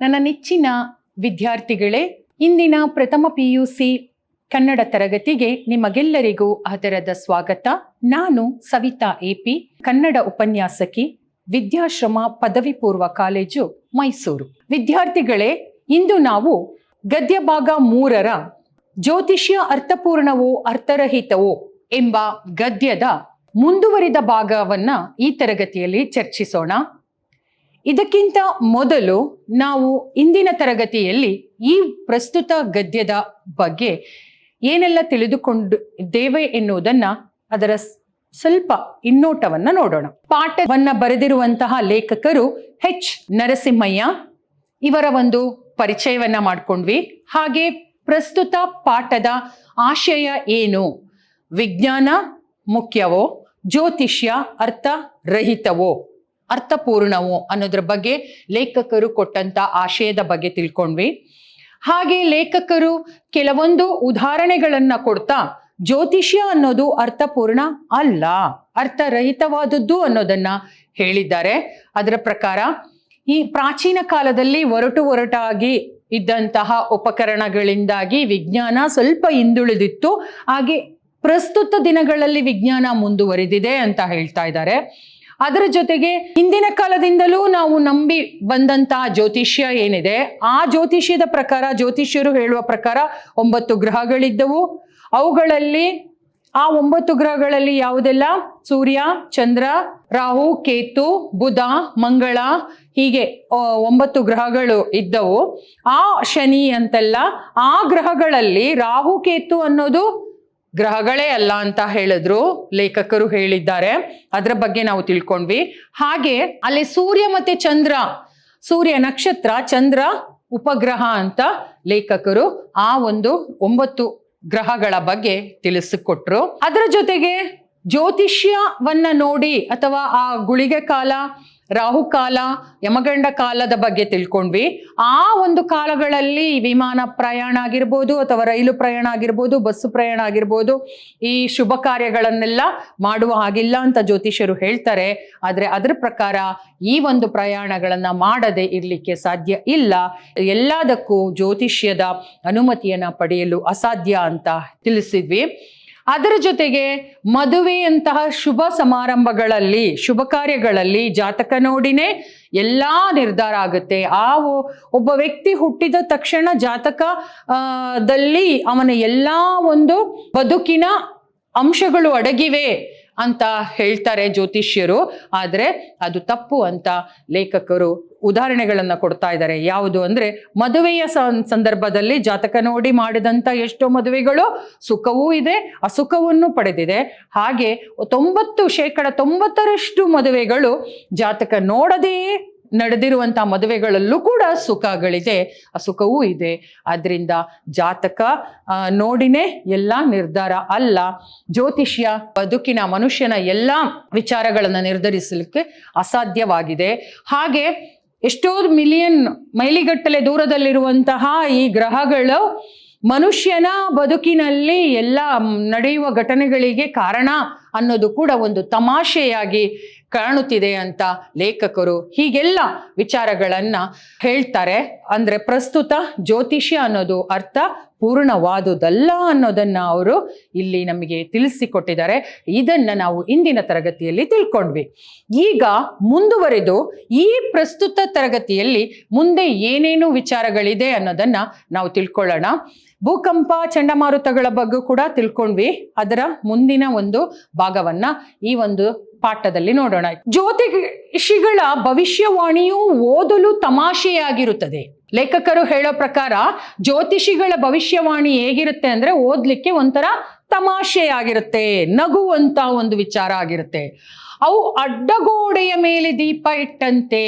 ನನ್ನ ನೆಚ್ಚಿನ ವಿದ್ಯಾರ್ಥಿಗಳೇ, ಇಂದಿನ ಪ್ರಥಮ PUC ಕನ್ನಡ ತರಗತಿಗೆ ನಿಮಗೆಲ್ಲರಿಗೂ ಆದರದ ಸ್ವಾಗತ. ನಾನು ಸವಿತಾ AP, ಕನ್ನಡ ಉಪನ್ಯಾಸಕಿ, ವಿದ್ಯಾಶ್ರಮ ಪದವಿ ಪೂರ್ವ ಕಾಲೇಜು, ಮೈಸೂರು. ವಿದ್ಯಾರ್ಥಿಗಳೇ, ಇಂದು ನಾವು ಗದ್ಯ ಭಾಗ 3ರ ಜ್ಯೋತಿಷ್ಯ ಅರ್ಥಪೂರ್ಣವೋ ಅರ್ಥರಹಿತವೋ ಎಂಬ ಗದ್ಯದ ಮುಂದುವರಿದ ಭಾಗವನ್ನ ಈ ತರಗತಿಯಲ್ಲಿ ಚರ್ಚಿಸೋಣ. ಇದಕ್ಕಿಂತ ಮೊದಲು ನಾವು ಇಂದಿನ ತರಗತಿಯಲ್ಲಿ ಈ ಪ್ರಸ್ತುತ ಗದ್ಯದ ಬಗ್ಗೆ ಏನೆಲ್ಲ ತಿಳಿದುಕೊಂಡಿದ್ದೇವೆ ಎನ್ನುವುದನ್ನ ಅದರ ಸ್ವಲ್ಪ ಹಿನ್ನೋಟವನ್ನ ನೋಡೋಣ. ಪಾಠವನ್ನ ಬರೆದಿರುವಂತಹ ಲೇಖಕರು H. ನರಸಿಂಹಯ್ಯ. ಇವರ ಒಂದು ಪರಿಚಯವನ್ನ ಮಾಡ್ಕೊಂಡ್ವಿ. ಹಾಗೆ ಪ್ರಸ್ತುತ ಪಾಠದ ಆಶಯ ಏನು, ವಿಜ್ಞಾನ ಮುಖ್ಯವೋ, ಜ್ಯೋತಿಷ್ಯ ಅರ್ಥರಹಿತವೋ ಅರ್ಥಪೂರ್ಣವೋ ಅನ್ನೋದ್ರ ಬಗ್ಗೆ ಲೇಖಕರು ಕೊಟ್ಟಂತ ಆಶಯದ ಬಗ್ಗೆ ತಿಳ್ಕೊಂಡ್ವಿ. ಹಾಗೆ ಲೇಖಕರು ಕೆಲವೊಂದು ಉದಾಹರಣೆಗಳನ್ನ ಕೊಡ್ತಾ ಜ್ಯೋತಿಷ್ಯ ಅನ್ನೋದು ಅರ್ಥಪೂರ್ಣ ಅಲ್ಲ, ಅರ್ಥರಹಿತವಾದದ್ದು ಅನ್ನೋದನ್ನ ಹೇಳಿದ್ದಾರೆ. ಅದರ ಪ್ರಕಾರ ಈ ಪ್ರಾಚೀನ ಕಾಲದಲ್ಲಿ ಒರಟಾಗಿ ಇದ್ದಂತಹ ಉಪಕರಣಗಳಿಂದಾಗಿ ವಿಜ್ಞಾನ ಸ್ವಲ್ಪ ಹಿಂದುಳಿದಿತ್ತು. ಹಾಗೆ ಪ್ರಸ್ತುತ ದಿನಗಳಲ್ಲಿ ವಿಜ್ಞಾನ ಮುಂದುವರಿದಿದೆ ಅಂತ ಹೇಳ್ತಾ ಇದ್ದಾರೆ. ಅದರ ಜೊತೆಗೆ ಹಿಂದಿನ ಕಾಲದಿಂದಲೂ ನಾವು ನಂಬಿ ಬಂದಂತಹ ಜ್ಯೋತಿಷ್ಯ ಏನಿದೆ, ಆ ಜ್ಯೋತಿಷ್ಯದ ಪ್ರಕಾರ ಜ್ಯೋತಿಷ್ಯರು ಹೇಳುವ ಪ್ರಕಾರ 9 ಗ್ರಹಗಳಿದ್ದವು. ಅವುಗಳಲ್ಲಿ ಆ 9 ಗ್ರಹಗಳಲ್ಲಿ ಯಾವುದೆಲ್ಲ, ಸೂರ್ಯ, ಚಂದ್ರ, ರಾಹು, ಕೇತು, ಬುಧ, ಮಂಗಳ, ಹೀಗೆ 9 ಗ್ರಹಗಳು ಇದ್ದವು. ಆ ಶನಿ ಅಂತೆಲ್ಲ ಆ ಗ್ರಹಗಳಲ್ಲಿ ರಾಹು ಕೇತು ಅನ್ನೋದು ಗ್ರಹಗಳೇ ಅಲ್ಲ ಅಂತ ಹೇಳಿದ್ರು, ಲೇಖಕರು ಹೇಳಿದ್ದಾರೆ. ಅದರ ಬಗ್ಗೆ ನಾವು ತಿಳ್ಕೊಂಡ್ವಿ. ಹಾಗೆ ಅಲ್ಲಿ ಸೂರ್ಯ ಮತ್ತೆ ಚಂದ್ರ, ಸೂರ್ಯ ನಕ್ಷತ್ರ, ಚಂದ್ರ ಉಪಗ್ರಹ ಅಂತ ಲೇಖಕರು ಆ ಒಂದು 9 ಗ್ರಹಗಳ ಬಗ್ಗೆ ತಿಳಿಸಿಕೊಟ್ರು. ಅದರ ಜೊತೆಗೆ ಜ್ಯೋತಿಷ್ಯವನ್ನ ನೋಡಿ ಅಥವಾ ಆ ಗುಳಿಗೆ ಕಾಲ, ರಾಹುಕಾಲ, ಯಮಗಂಡ ಕಾಲದ ಬಗ್ಗೆ ತಿಳ್ಕೊಂಡ್ವಿ. ಆ ಒಂದು ಕಾಲಗಳಲ್ಲಿ ವಿಮಾನ ಪ್ರಯಾಣ ಆಗಿರ್ಬೋದು ಅಥವಾ ರೈಲು ಪ್ರಯಾಣ ಆಗಿರ್ಬೋದು, ಬಸ್ಸು ಪ್ರಯಾಣ ಆಗಿರ್ಬೋದು, ಈ ಶುಭ ಕಾರ್ಯಗಳನ್ನೆಲ್ಲ ಮಾಡುವ ಹಾಗಿಲ್ಲ ಅಂತ ಜ್ಯೋತಿಷ್ಯರು ಹೇಳ್ತಾರೆ. ಆದ್ರೆ ಅದರ ಪ್ರಕಾರ ಈ ಒಂದು ಪ್ರಯಾಣಗಳನ್ನ ಮಾಡದೆ ಇರ್ಲಿಕ್ಕೆ ಸಾಧ್ಯ ಇಲ್ಲ. ಎಲ್ಲದಕ್ಕೂ ಜ್ಯೋತಿಷ್ಯದ ಅನುಮತಿಯನ್ನ ಪಡೆಯಲು ಅಸಾಧ್ಯ ಅಂತ ತಿಳಿಸಿದ್ವಿ. ಅದರ ಜೊತೆಗೆ ಮದುವೆಯಂತಹ ಶುಭ ಸಮಾರಂಭಗಳಲ್ಲಿ, ಶುಭ ಕಾರ್ಯಗಳಲ್ಲಿ ಜಾತಕ ನೋಡಿನೇ ಎಲ್ಲಾ ನಿರ್ಧಾರ ಆಗುತ್ತೆ. ಒಬ್ಬ ವ್ಯಕ್ತಿ ಹುಟ್ಟಿದ ತಕ್ಷಣ ಜಾತಕದಲ್ಲಿ ಅವನ ಎಲ್ಲಾ ಒಂದು ಬದುಕಿನ ಅಂಶಗಳು ಅಡಗಿವೆ ಅಂತ ಹೇಳ್ತಾರೆ ಜ್ಯೋತಿಷ್ಯರು. ಆದ್ರೆ ಅದು ತಪ್ಪು ಅಂತ ಲೇಖಕರು ಉದಾಹರಣೆಗಳನ್ನ ಕೊಡ್ತಾ ಇದ್ದಾರೆ. ಯಾವುದು ಅಂದ್ರೆ, ಮದುವೆಯ ಸಂದರ್ಭದಲ್ಲಿ ಜಾತಕ ನೋಡಿ ಮಾಡಿದಂತ ಎಷ್ಟೋ ಮದುವೆಗಳು ಸುಖವೂ ಇದೆ, ಅಸುಖವನ್ನು ಪಡೆದಿದೆ. ಹಾಗೆ 90% ಮದುವೆಗಳು ಜಾತಕ ನೋಡದೇ ನಡೆದಿರುವಂತ ಮದುವೆಗಳಲ್ಲೂ ಕೂಡ ಸುಖಗಳಿದೆ, ಅಸುಖವೂ ಇದೆ. ಆದ್ರಿಂದ ಜಾತಕ ನೋಡಿನೇ ಎಲ್ಲ ನಿರ್ಧಾರ ಅಲ್ಲ. ಜ್ಯೋತಿಷ್ಯ ಬದುಕಿನ ಮನುಷ್ಯನ ಎಲ್ಲ ವಿಚಾರಗಳನ್ನ ನಿರ್ಧರಿಸಲಿಕ್ಕೆ ಅಸಾಧ್ಯವಾಗಿದೆ. ಹಾಗೆ ಎಷ್ಟೋ ಮಿಲಿಯನ್ ಮೈಲಿಗಟ್ಟಲೆ ದೂರದಲ್ಲಿರುವಂತಹ ಈ ಗ್ರಹಗಳು ಮನುಷ್ಯನ ಬದುಕಿನಲ್ಲಿ ಎಲ್ಲ ನಡೆಯುವ ಘಟನೆಗಳಿಗೆ ಕಾರಣ ಅನ್ನೋದು ಕೂಡ ಒಂದು ತಮಾಷೆಯಾಗಿ ಕಾಣುತ್ತಿದೆ ಅಂತ ಲೇಖಕರು ಹೀಗೆಲ್ಲ ವಿಚಾರಗಳನ್ನ ಹೇಳ್ತಾರೆ. ಅಂದ್ರೆ ಪ್ರಸ್ತುತ ಜ್ಯೋತಿಷ್ಯ ಅನ್ನೋದು ಅರ್ಥ ಪೂರ್ಣವಾದುದಲ್ಲ ಅನ್ನೋದನ್ನ ಅವರು ಇಲ್ಲಿ ನಮಗೆ ತಿಳಿಸಿಕೊಟ್ಟಿದ್ದಾರೆ. ಇದನ್ನ ನಾವು ಇಂದಿನ ತರಗತಿಯಲ್ಲಿ ತಿಳ್ಕೊಂಡ್ವಿ. ಈಗ ಮುಂದುವರೆದು ಈ ಪ್ರಸ್ತುತ ತರಗತಿಯಲ್ಲಿ ಮುಂದೆ ಏನೇನು ವಿಚಾರಗಳಿದೆ ಅನ್ನೋದನ್ನ ನಾವು ತಿಳ್ಕೊಳ್ಳೋಣ. ಭೂಕಂಪ, ಚಂಡಮಾರುತಗಳ ಬಗ್ಗೆ ಕೂಡ ತಿಳ್ಕೊಂಡ್ವಿ. ಅದರ ಮುಂದಿನ ಒಂದು ಭಾಗವನ್ನ ಈ ಒಂದು ಪಾಠದಲ್ಲಿ ನೋಡೋಣ. ಜ್ಯೋತಿಷಿಗಳ ಭವಿಷ್ಯವಾಣಿಯು ಓದಲು ತಮಾಷೆಯಾಗಿರುತ್ತದೆ. ಲೇಖಕರು ಹೇಳೋ ಪ್ರಕಾರ ಜ್ಯೋತಿಷಿಗಳ ಭವಿಷ್ಯವಾಣಿ ಹೇಗಿರುತ್ತೆ ಅಂದ್ರೆ, ಓದ್ಲಿಕ್ಕೆ ಒಂಥರ ತಮಾಷೆಯಾಗಿರುತ್ತೆ, ನಗುವಂತ ಒಂದು ವಿಚಾರ ಆಗಿರುತ್ತೆ. ಅವು ಅಡ್ಡಗೋಡೆಯ ಮೇಲೆ ದೀಪ ಇಟ್ಟಂತೆ.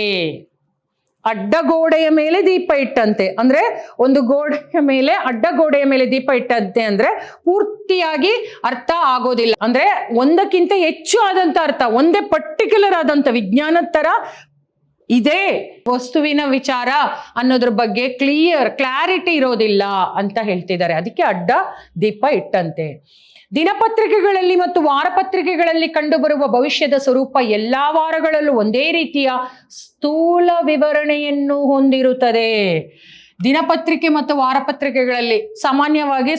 ಅಡ್ಡಗೋಡೆಯ ಮೇಲೆ ದೀಪ ಇಟ್ಟಂತೆ ಅಂದ್ರೆ, ಒಂದು ಗೋಡೆಯ ಮೇಲೆ, ಅಡ್ಡಗೋಡೆಯ ಮೇಲೆ ದೀಪ ಇಟ್ಟಂತೆ ಅಂದ್ರೆ ಪೂರ್ತಿಯಾಗಿ ಅರ್ಥ ಆಗೋದಿಲ್ಲ. ಅಂದ್ರೆ ಒಂದಕ್ಕಿಂತ ಹೆಚ್ಚು ಆದಂತ ಅರ್ಥ, ಒಂದೇ ಪರ್ಟಿಕ್ಯುಲರ್ ಆದಂತ ವಿಜ್ಞಾನದ ತರ ಇದೇ ವಸ್ತುವಿನ ವಿಚಾರ ಅನ್ನೋದ್ರ ಬಗ್ಗೆ ಕ್ಲಾರಿಟಿ ಇರೋದಿಲ್ಲ ಅಂತ ಹೇಳ್ತಿದ್ದಾರೆ. ಅದಕ್ಕೆ ಅಡ್ಡ ದೀಪ ಇಟ್ಟಂತೆ. ದಿನಪತ್ರಿಕೆಗಳಲ್ಲಿ ಮತ್ತು ವಾರಪತ್ರಿಕೆಗಳಲ್ಲಿ ಕಂಡುಬರುವ ಭವಿಷ್ಯದ ಸ್ವರೂಪ ಎಲ್ಲಾ ವಾರಗಳಲ್ಲೂ ಒಂದೇ ರೀತಿಯ ಸ್ಥೂಲ ವಿವರಣೆಯನ್ನು ಹೊಂದಿರುತ್ತದೆ. ದಿನಪತ್ರಿಕೆ ಮತ್ತು ವಾರಪತ್ರಿಕೆಗಳಲ್ಲಿ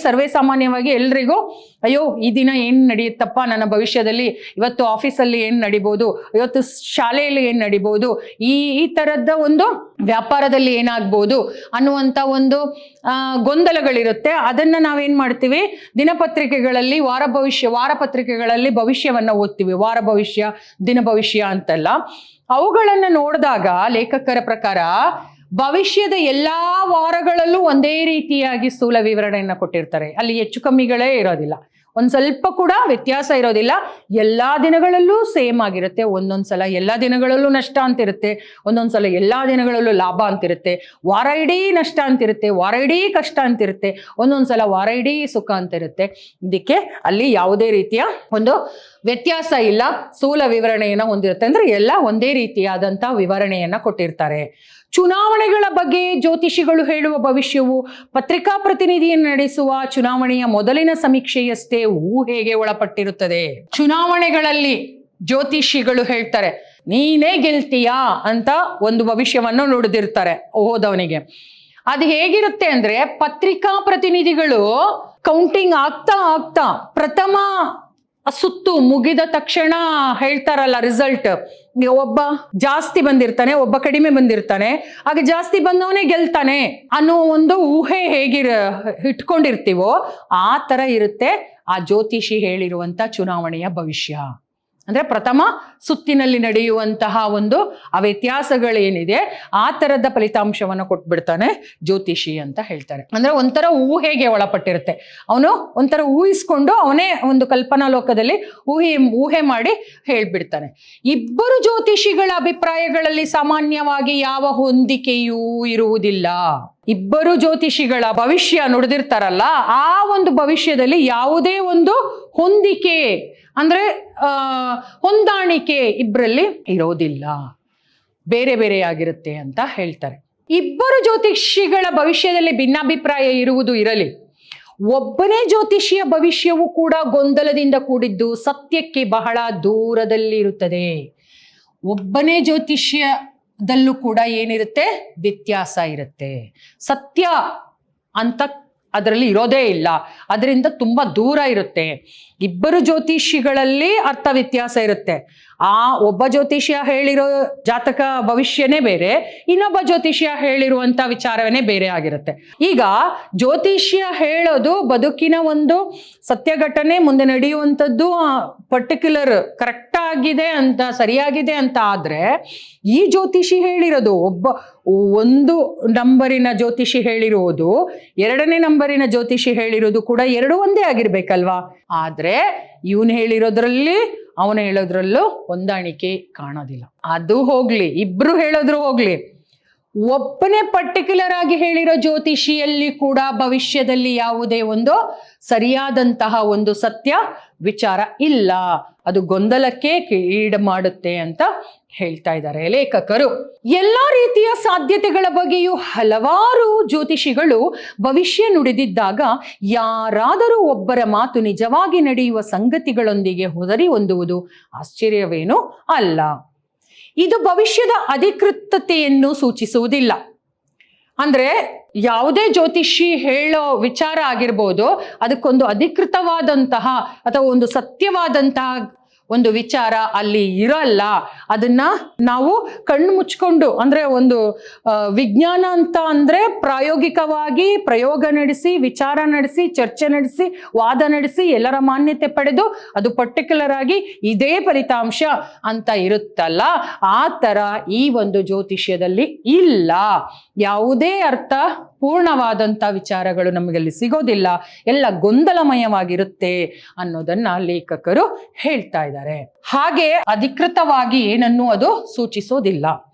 ಸರ್ವೇ ಸಾಮಾನ್ಯವಾಗಿ ಎಲ್ರಿಗೂ ಅಯ್ಯೋ ಈ ದಿನ ಏನು ನಡೆಯುತ್ತಪ್ಪ ನನ್ನ ಭವಿಷ್ಯದಲ್ಲಿ, ಇವತ್ತು ಆಫೀಸಲ್ಲಿ ಏನು ನಡಿಬೋದು, ಇವತ್ತು ಶಾಲೆಯಲ್ಲಿ ಏನು ನಡಿಬೋದು, ಈ ಥರದ ಒಂದು ವ್ಯಾಪಾರದಲ್ಲಿ ಏನಾಗ್ಬೋದು ಅನ್ನುವಂಥ ಒಂದು ಗೊಂದಲಗಳಿರುತ್ತೆ. ಅದನ್ನು ನಾವೇನು ಮಾಡ್ತೀವಿ, ದಿನಪತ್ರಿಕೆಗಳಲ್ಲಿ ವಾರಪತ್ರಿಕೆಗಳಲ್ಲಿ ಭವಿಷ್ಯವನ್ನು ಓದ್ತೀವಿ. ವಾರ ಭವಿಷ್ಯ, ದಿನ ಭವಿಷ್ಯ ಅಂತೆಲ್ಲ. ಅವುಗಳನ್ನು ನೋಡಿದಾಗ ಲೇಖಕರ ಪ್ರಕಾರ ಭವಿಷ್ಯದ ಎಲ್ಲಾ ವಾರಗಳಲ್ಲೂ ಒಂದೇ ರೀತಿಯಾಗಿ ಸ್ಥೂಲ ವಿವರಣೆಯನ್ನು ಕೊಟ್ಟಿರ್ತಾರೆ. ಅಲ್ಲಿ ಹೆಚ್ಚು ಕಮ್ಮಿಗಳೇ ಇರೋದಿಲ್ಲ, ಒಂದ್ ಸ್ವಲ್ಪ ಕೂಡ ವ್ಯತ್ಯಾಸ ಇರೋದಿಲ್ಲ. ಎಲ್ಲಾ ದಿನಗಳಲ್ಲೂ ಸೇಮ್ ಆಗಿರುತ್ತೆ. ಒಂದೊಂದ್ಸಲ ಎಲ್ಲಾ ದಿನಗಳಲ್ಲೂ ನಷ್ಟ ಅಂತಿರುತ್ತೆ, ಒಂದೊಂದ್ಸಲ ಎಲ್ಲಾ ದಿನಗಳಲ್ಲೂ ಲಾಭ ಅಂತಿರುತ್ತೆ. ವಾರ ಇಡೀ ನಷ್ಟ ಅಂತಿರುತ್ತೆ, ವಾರ ಇಡೀ ಕಷ್ಟ ಅಂತಿರುತ್ತೆ, ಒಂದೊಂದ್ಸಲ ವಾರ ಇಡೀ ಸುಖ ಅಂತಿರುತ್ತೆ. ಇದಕ್ಕೆ ಅಲ್ಲಿ ಯಾವುದೇ ರೀತಿಯ ಒಂದು ವ್ಯತ್ಯಾಸ ಇಲ್ಲ, ಸ್ಥೂಲ ವಿವರಣೆಯನ್ನು ಹೊಂದಿರುತ್ತೆ. ಅಂದ್ರೆ ಎಲ್ಲ ಒಂದೇ ರೀತಿಯಾದಂತಹ ವಿವರಣೆಯನ್ನ ಕೊಟ್ಟಿರ್ತಾರೆ. ಚುನಾವಣೆಗಳ ಬಗ್ಗೆ ಜ್ಯೋತಿಷಿಗಳು ಹೇಳುವ ಭವಿಷ್ಯವು ಪತ್ರಿಕಾ ಪ್ರತಿನಿಧಿಯನ್ನು ನಡೆಸುವ ಚುನಾವಣೆಯ ಮೊದಲಿನ ಸಮೀಕ್ಷೆಯಷ್ಟೇ ಊಹೆಗೆ ಒಳಪಟ್ಟಿರುತ್ತದೆ. ಚುನಾವಣೆಗಳಲ್ಲಿ ಜ್ಯೋತಿಷಿಗಳು ಹೇಳ್ತಾರೆ ನೀನೇ ಗೆಲ್ತೀಯಾ ಅಂತ ಒಂದು ಭವಿಷ್ಯವನ್ನು ನುಡಿದಿರ್ತಾರೆ ಹೋದವನಿಗೆ. ಅದು ಹೇಗಿರುತ್ತೆ ಅಂದ್ರೆ, ಪತ್ರಿಕಾ ಪ್ರತಿನಿಧಿಗಳು ಕೌಂಟಿಂಗ್ ಆಗ್ತಾ ಪ್ರಥಮ ಸುತ್ತು ಮುಗಿದ ತಕ್ಷಣ ಹೇಳ್ತಾರಲ್ಲ ರಿಸಲ್ಟ್, ಒಬ್ಬ ಜಾಸ್ತಿ ಬಂದಿರ್ತಾನೆ, ಒಬ್ಬ ಕಡಿಮೆ ಬಂದಿರ್ತಾನೆ, ಆಗ ಜಾಸ್ತಿ ಬಂದವನೇ ಗೆಲ್ತಾನೆ ಅನ್ನೋ ಒಂದು ಊಹೆ ಇಟ್ಕೊಂಡಿರ್ತೀವೋ ಆ ತರ ಇರುತ್ತೆ ಆ ಜ್ಯೋತಿಷಿ ಹೇಳಿರುವಂತ ಚುನಾವಣೆಯ ಭವಿಷ್ಯ. ಅಂದ್ರೆ ಪ್ರಥಮ ಸುತ್ತಿನಲ್ಲಿ ನಡೆಯುವಂತಹ ಒಂದು ಆ ವ್ಯತ್ಯಾಸಗಳೇನಿದೆ ಆ ತರದ ಫಲಿತಾಂಶವನ್ನು ಕೊಟ್ಬಿಡ್ತಾನೆ ಜ್ಯೋತಿಷಿ ಅಂತ ಹೇಳ್ತಾರೆ. ಅಂದ್ರೆ ಒಂಥರ ಊಹೆಗೆ ಒಳಪಟ್ಟಿರುತ್ತೆ. ಅವನು ಒಂಥರ ಊಹಿಸ್ಕೊಂಡು ಅವನೇ ಒಂದು ಕಲ್ಪನಾ ಲೋಕದಲ್ಲಿ ಊಹೆ ಮಾಡಿ ಹೇಳ್ಬಿಡ್ತಾನೆ. ಇಬ್ಬರು ಜ್ಯೋತಿಷಿಗಳ ಅಭಿಪ್ರಾಯಗಳಲ್ಲಿ ಸಾಮಾನ್ಯವಾಗಿ ಯಾವ ಹೊಂದಿಕೆಯೂ ಇರುವುದಿಲ್ಲ. ಇಬ್ಬರು ಜ್ಯೋತಿಷಿಗಳ ಭವಿಷ್ಯ ನುಡಿದಿರ್ತಾರಲ್ಲ, ಆ ಒಂದು ಭವಿಷ್ಯದಲ್ಲಿ ಯಾವುದೇ ಒಂದು ಹೊಂದಿಕೆ ಅಂದ್ರೆ ಹೊಂದಾಣಿಕೆ ಇಬ್ಬರಲ್ಲಿ ಇರೋದಿಲ್ಲ, ಬೇರೆ ಬೇರೆಯಾಗಿರುತ್ತೆ ಅಂತ ಹೇಳ್ತಾರೆ. ಇಬ್ಬರು ಜ್ಯೋತಿಷಿಗಳ ಭವಿಷ್ಯದಲ್ಲಿ ಭಿನ್ನಾಭಿಪ್ರಾಯ ಇರುವುದು ಇರಲಿ, ಒಬ್ಬನೇ ಜ್ಯೋತಿಷಿಯ ಭವಿಷ್ಯವು ಕೂಡ ಗೊಂದಲದಿಂದ ಕೂಡಿದ್ದು ಸತ್ಯಕ್ಕೆ ಬಹಳ ದೂರದಲ್ಲಿ ಇರುತ್ತದೆ. ಒಬ್ಬನೇ ಜ್ಯೋತಿಷ್ಯದಲ್ಲೂ ಕೂಡ ಏನಿರುತ್ತೆ, ವ್ಯತ್ಯಾಸ ಇರುತ್ತೆ. ಸತ್ಯ ಅಂತ ಅದರಲ್ಲಿ ಇರೋದೇ ಇಲ್ಲ, ಅದರಿಂದ ತುಂಬಾ ದೂರ ಇರುತ್ತೆ. ಇಬ್ಬರು ಜ್ಯೋತಿಷಿಗಳಲ್ಲಿ ಅರ್ಥ ವ್ಯತ್ಯಾಸ ಇರುತ್ತೆ. ಆ ಒಬ್ಬ ಜ್ಯೋತಿಷ್ಯ ಹೇಳಿರೋ ಜಾತಕ ಭವಿಷ್ಯನೇ ಬೇರೆ, ಇನ್ನೊಬ್ಬ ಜ್ಯೋತಿಷ್ಯ ಹೇಳಿರುವಂತ ವಿಚಾರವೇ ಬೇರೆ ಆಗಿರುತ್ತೆ. ಈಗ ಜ್ಯೋತಿಷ್ಯ ಹೇಳೋದು ಬದುಕಿನ ಒಂದು ಸತ್ಯ ಘಟನೆ, ಮುಂದೆ ನಡೆಯುವಂಥದ್ದು ಪರ್ಟಿಕ್ಯುಲರ್ ಕರೆಕ್ಟ್ ಆಗಿದೆ ಅಂತ, ಸರಿಯಾಗಿದೆ ಅಂತ ಆದ್ರೆ, ಈ ಜ್ಯೋತಿಷಿ ಹೇಳಿರೋದು ಒಂದು ನಂಬರಿನ ಜ್ಯೋತಿಷಿ ಹೇಳಿರುವುದು, ಎರಡನೇ ನಂಬರಿನ ಜ್ಯೋತಿಷಿ ಹೇಳಿರೋದು ಕೂಡ ಎರಡು ಒಂದೇ ಆಗಿರ್ಬೇಕಲ್ವಾ. ಆದ್ರೆ ಇವನು ಹೇಳಿರೋದ್ರಲ್ಲಿ ಅವನು ಹೇಳೋದ್ರಲ್ಲೂ ಹೊಂದಾಣಿಕೆ ಕಾಣೋದಿಲ್ಲ. ಅದು ಹೋಗ್ಲಿ, ಇಬ್ರು ಹೇಳೋದ್ರು ಹೋಗ್ಲಿ, ಒಬ್ಬನೇ ಪರ್ಟಿಕ್ಯುಲರ್ ಆಗಿ ಹೇಳಿರೋ ಜ್ಯೋತಿಷಿಯಲ್ಲಿ ಕೂಡ ಭವಿಷ್ಯದಲ್ಲಿ ಯಾವುದೇ ಒಂದು ಸರಿಯಾದಂತಹ ಒಂದು ಸತ್ಯ ವಿಚಾರ ಇಲ್ಲ. ಅದು ಗೊಂದಲಕ್ಕೆ ಈಡು ಮಾಡುತ್ತೆ ಅಂತ ಹೇಳ್ತಾ ಇದ್ದಾರೆ ಲೇಖಕರು. ಎಲ್ಲಾ ರೀತಿಯ ಸಾಧ್ಯತೆಗಳ ಬಗ್ಗೆಯೂ ಹಲವಾರು ಜ್ಯೋತಿಷಿಗಳು ಭವಿಷ್ಯ ನುಡಿದಿದ್ದಾಗ ಯಾರಾದರೂ ಒಬ್ಬರ ಮಾತು ನಿಜವಾಗಿ ನಡೆಯುವ ಸಂಗತಿಗಳೊಂದಿಗೆ ಹೊದರಿ ಹೊಂದುವುದು ಆಶ್ಚರ್ಯವೇನೂ ಅಲ್ಲ. ಇದು ಭವಿಷ್ಯದ ಅಧಿಕೃತತೆಯನ್ನು ಸೂಚಿಸುವುದಿಲ್ಲ. ಅಂದ್ರೆ ಯಾವುದೇ ಜ್ಯೋತಿಷಿ ಹೇಳೋ ವಿಚಾರ ಆಗಿರ್ಬೋದು, ಅದಕ್ಕೊಂದು ಅಧಿಕೃತವಾದಂತಹ ಅಥವಾ ಒಂದು ಸತ್ಯವಾದಂತಹ ಒಂದು ವಿಚಾರ ಅಲ್ಲಿ ಇರಲ್ಲ. ಅದನ್ನ ನಾವು ಕಣ್ಣು ಮುಚ್ಕೊಂಡು, ಅಂದ್ರೆ ಒಂದು ವಿಜ್ಞಾನ ಅಂತ ಅಂದ್ರೆ ಪ್ರಾಯೋಗಿಕವಾಗಿ ಪ್ರಯೋಗ ನಡೆಸಿ, ವಿಚಾರ ನಡೆಸಿ, ಚರ್ಚೆ ನಡೆಸಿ, ವಾದ ನಡೆಸಿ, ಎಲ್ಲರ ಮಾನ್ಯತೆ ಪಡೆದು ಅದು ಪರ್ಟಿಕ್ಯುಲರ್ ಆಗಿ ಇದೇ ಫಲಿತಾಂಶ ಅಂತ ಇರುತ್ತಲ್ಲ, ಆ ತರ ಈ ಒಂದು ಜ್ಯೋತಿಷ್ಯದಲ್ಲಿ ಇಲ್ಲ. ಯಾವುದೇ ಅರ್ಥ ಪೂರ್ಣವಾದಂಥ ವಿಚಾರಗಳು ನಮಗಲ್ಲಿ ಸಿಗೋದಿಲ್ಲ, ಎಲ್ಲ ಗೊಂದಲಮಯವಾಗಿರುತ್ತೆ ಅನ್ನೋದನ್ನ ಲೇಖಕರು ಹೇಳ್ತಾ ಇದ್ದಾರೆ. ಹಾಗೆ ಅಧಿಕೃತವಾಗಿ ಏನನ್ನೂ ಅದು ಸೂಚಿಸೋದಿಲ್ಲ.